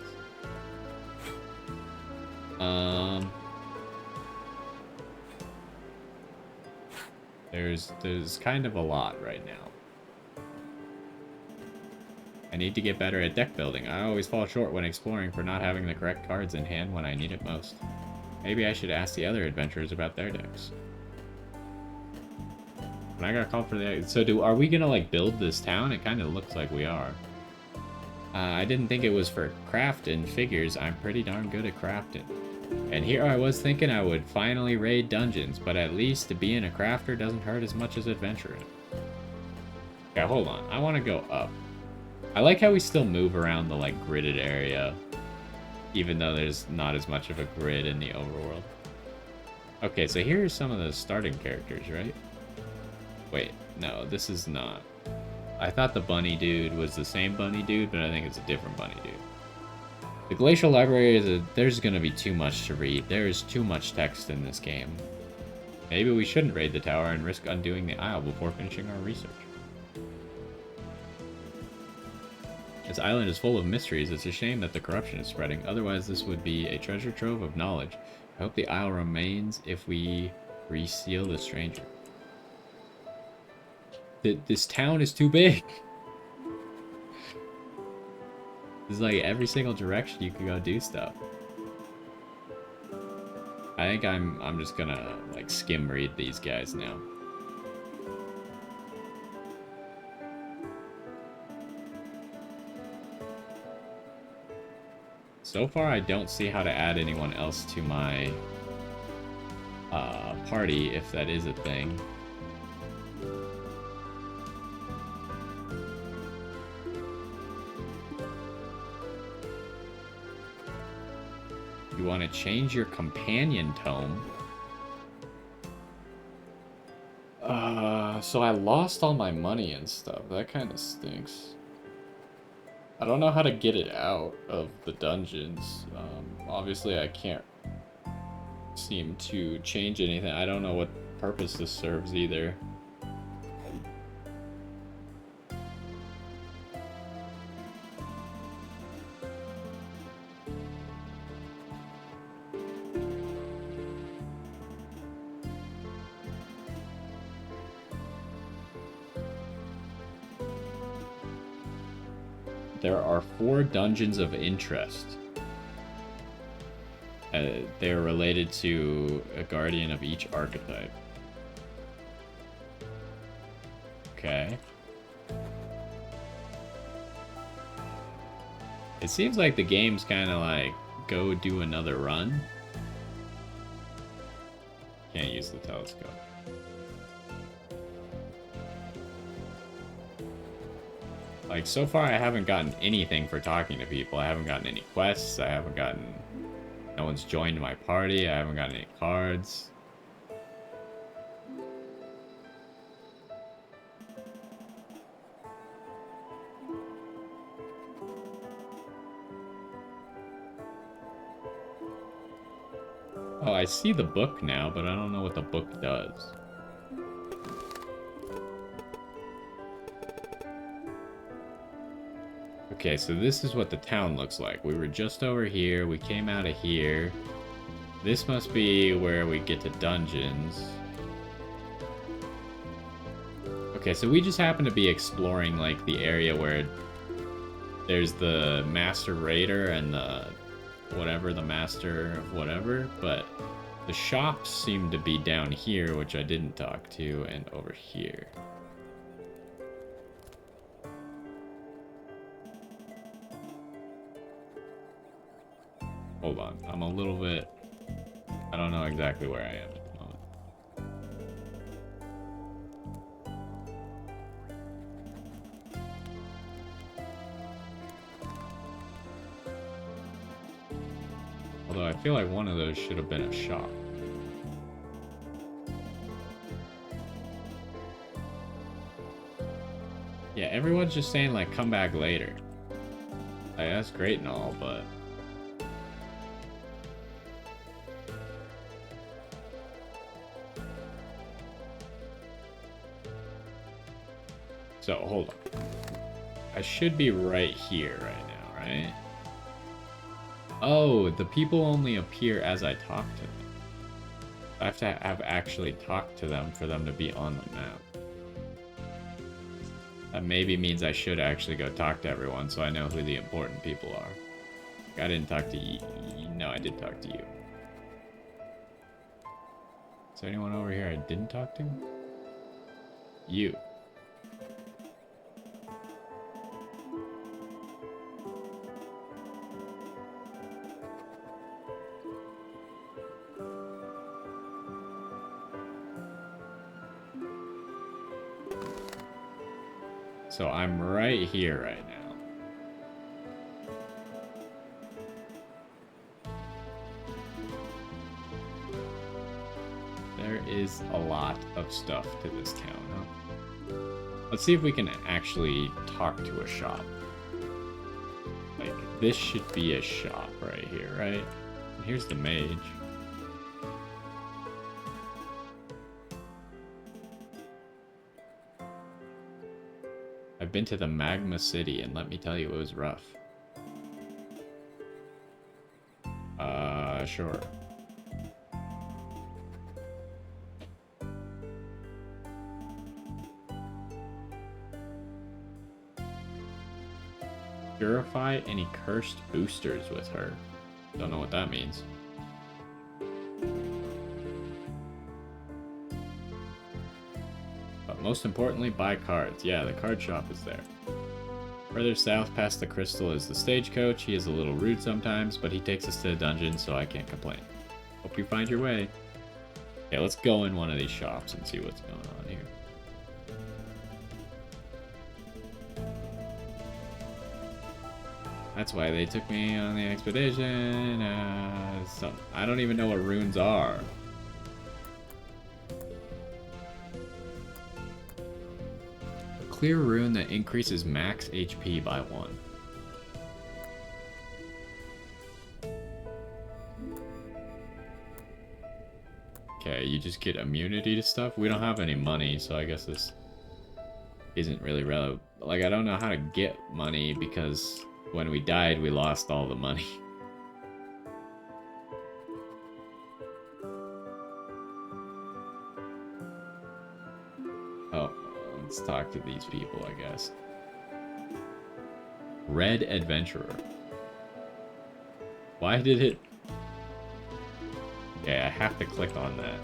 There's kind of a lot right now. I need to get better at deck building. I always fall short when exploring for not having the correct cards in hand when I need it most. Maybe I should ask the other adventurers about their decks. When I got called for the... So are we gonna, like, build this town? It kind of looks like we are. I didn't think it was for crafting figures. I'm pretty darn good at crafting. And here I was thinking I would finally raid dungeons, but at least being a crafter doesn't hurt as much as adventuring. Okay, hold on. I want to go up. I like how we still move around the, like, gridded area, even though there's not as much of a grid in the overworld. Okay, so here's some of the starting characters, right? Wait, no, this is not. I thought the bunny dude was the same bunny dude, but I think it's a different bunny dude. The Glacial Library is there's gonna be too much to read. There is too much text in this game. Maybe we shouldn't raid the tower and risk undoing the isle before finishing our research. This island is full of mysteries. It's a shame that the corruption is spreading. Otherwise, this would be a treasure trove of knowledge. I hope the isle remains if we reseal the stranger. This town is too big. There's like every single direction you can go do stuff. I think I'm just gonna like skim read these guys now. So far, I don't see how to add anyone else to my party, if that is a thing. You want to change your companion tome? So I lost all my money and stuff. That kind of stinks. I don't know how to get it out of the dungeons. Obviously, I can't seem to change anything. I don't know what purpose this serves either. There are 4 dungeons of interest. They're related to a guardian of each archetype. Okay. It seems like the game's kind of like, go do another run. Can't use the telescope. Like, so far I haven't gotten anything for talking to people. I haven't gotten any quests. I haven't gotten... No one's joined my party. I haven't gotten any cards. Oh, I see the book now, but I don't know what the book does. Okay, so this is what the town looks like. We were just over here. We came out of here. This must be where we get to dungeons. Okay, so we just happen to be exploring, like, the area where there's the Master Raider and the whatever, the Master of whatever, but the shops seem to be down here, which I didn't talk to, and over here. Hold on, I'm a little bit... I don't know exactly where I am at the moment. Although I feel like one of those should have been a shop. Yeah, everyone's just saying, like, come back later. Like, that's great and all, but... So, hold on. I should be right here right now, right? Oh, the people only appear as I talk to them. I have to have actually talked to them for them to be on the map. That maybe means I should actually go talk to everyone so I know who the important people are. I didn't talk to you. No, I did talk to you. Is there anyone over here I didn't talk to? You. So I'm right here right now. There is a lot of stuff to this town, huh? Let's see if we can actually talk to a shop. Like, this should be a shop right here, right? And here's the mage. I've been to the Magma City, and let me tell you, it was rough. Sure. Purify any cursed boosters with her. Don't know what that means. But most importantly, buy cards. Yeah, the card shop is there. Further south past the crystal is the stagecoach. He is a little rude sometimes, but he takes us to the dungeon, so I can't complain. Hope you find your way. Okay, let's go in one of these shops and see what's going on here. That's why they took me on the expedition. I don't even know what runes are. A clear rune that increases max HP by 1. Okay, you just get immunity to stuff. We don't have any money, so I guess this isn't really relevant. Like, I don't know how to get money because when we died, we lost all the money. Oh, let's talk to these people, I guess. Red Adventurer. Why did it... Okay, I have to click on that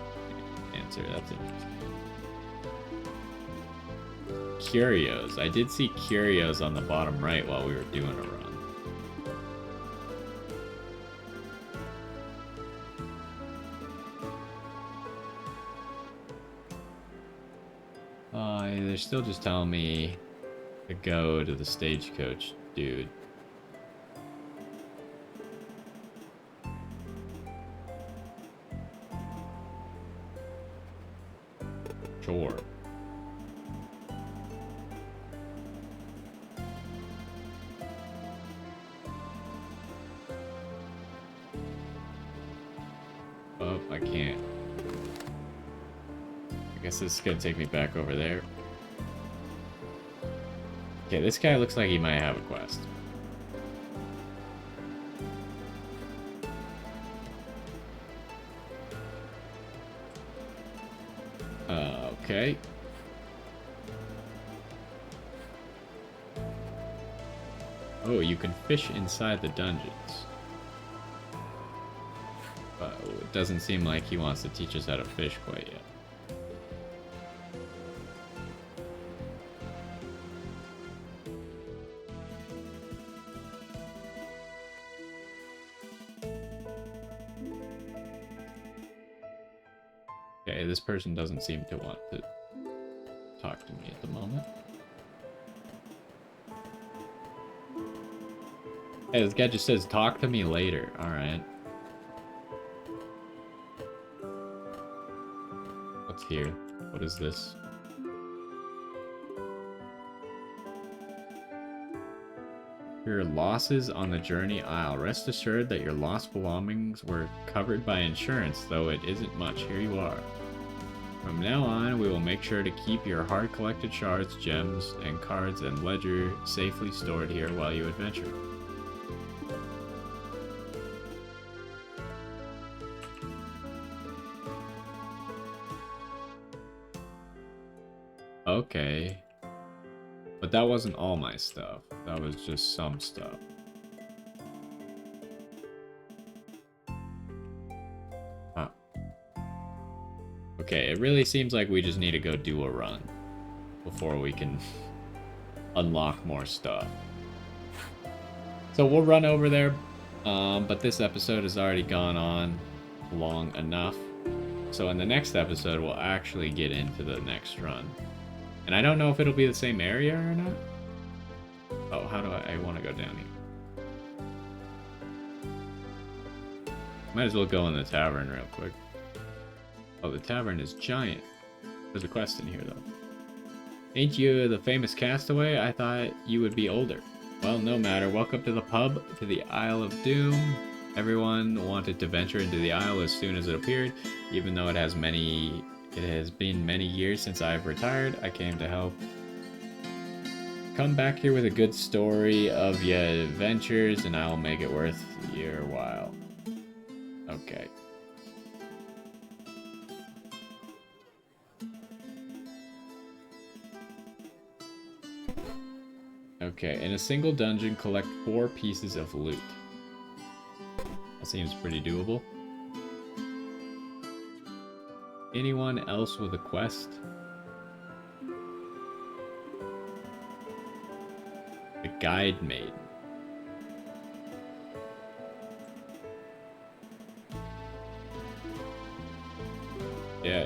answer. That's interesting. Curios. I did see curios on the bottom right while we were doing a run. They're still just telling me to go to the stagecoach, dude. Sure. Oh, I can't. I guess this is gonna take me back over there. Okay, this guy looks like he might have a quest. Okay. Oh, you can fish inside the dungeons. But it doesn't seem like he wants to teach us how to fish quite yet. Okay, this person doesn't seem to want to talk to me at the moment. Hey, this guy just says, talk to me later. Alright. What's here? What is this? Your losses on the journey aisle. Rest assured that your lost belongings were covered by insurance, though it isn't much. Here you are. From now on, we will make sure to keep your hard collected shards, gems, and cards and ledger safely stored here while you adventure. Okay. But that wasn't all my stuff. That was just some stuff. Huh. Okay, it really seems like we just need to go do a run before we can unlock more stuff. So we'll run over there, but this episode has already gone on long enough. So in the next episode, we'll actually get into the next run. And I don't know if it'll be the same area or not. Oh, how do I want to go down here? Might as well go in the tavern real quick. Oh, the tavern is giant. There's a quest in here, though. Ain't you the famous castaway? I thought you would be older. Well, no matter. Welcome to the pub, to the Isle of Doom. Everyone wanted to venture into the Isle as soon as it appeared, even though it has been many years since I've retired. I came to help. Come back here with a good story of your adventures, and I'll make it worth your while. Okay. Okay, in a single dungeon, collect 4 pieces of loot. That seems pretty doable. Anyone else with a quest? The guide maiden. Yeah.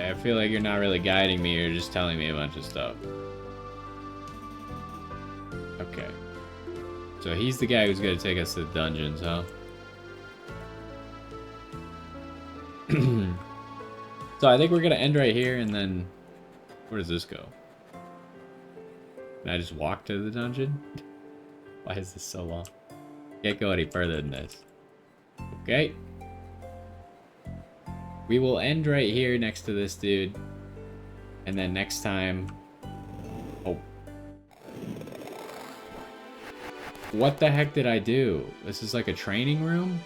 I feel like you're not really guiding me, you're just telling me a bunch of stuff. Okay. So he's the guy who's gonna take us to the dungeons, huh? So I think we're gonna end right here, and then where does this go? Can I just walk to the dungeon? Why is this so long? Can't go any further than this. Okay. We will end right here next to this dude. And then next time... Oh. What the heck did I do? This is like a training room?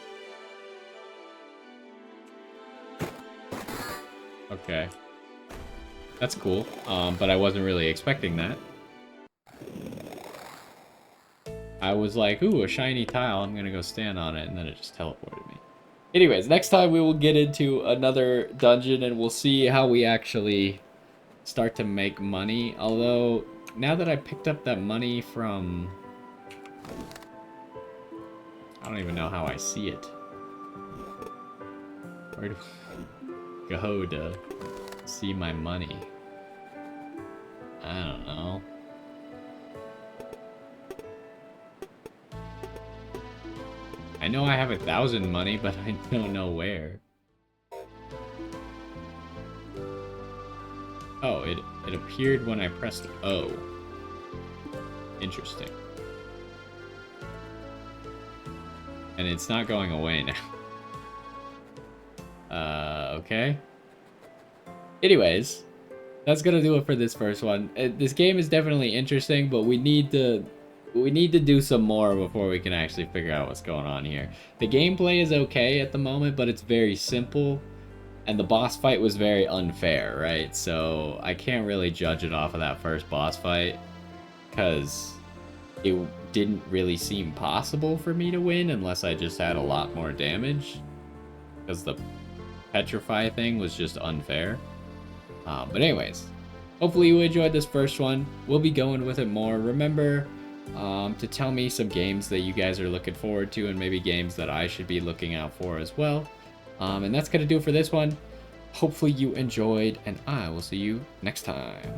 Okay. That's cool. But I wasn't really expecting that. I was like, ooh, a shiny tile. I'm gonna go stand on it, and then it just teleported me. Anyways, next time we will get into another dungeon, and we'll see how we actually start to make money. Although, now that I picked up that money from... I don't even know how I see it. Where do I go to see my money? I don't know. I know I have 1,000 money, but I don't know where. Oh, it appeared when I pressed O. Interesting. And it's not going away now. Okay. Anyways, that's gonna do it for this first one. This game is definitely interesting, but we need to do some more before we can actually figure out what's going on here. The gameplay is okay at the moment, but it's very simple, and the boss fight was very unfair, right? So I can't really judge it off of that first boss fight, because it didn't really seem possible for me to win unless I just had a lot more damage, because the petrify thing was just unfair. But anyways, hopefully you enjoyed this first one. We'll be going with it more. Remember to tell me some games that you guys are looking forward to, and maybe games that I should be looking out for as well. And that's going to do it for this one. Hopefully you enjoyed, and I will see you next time.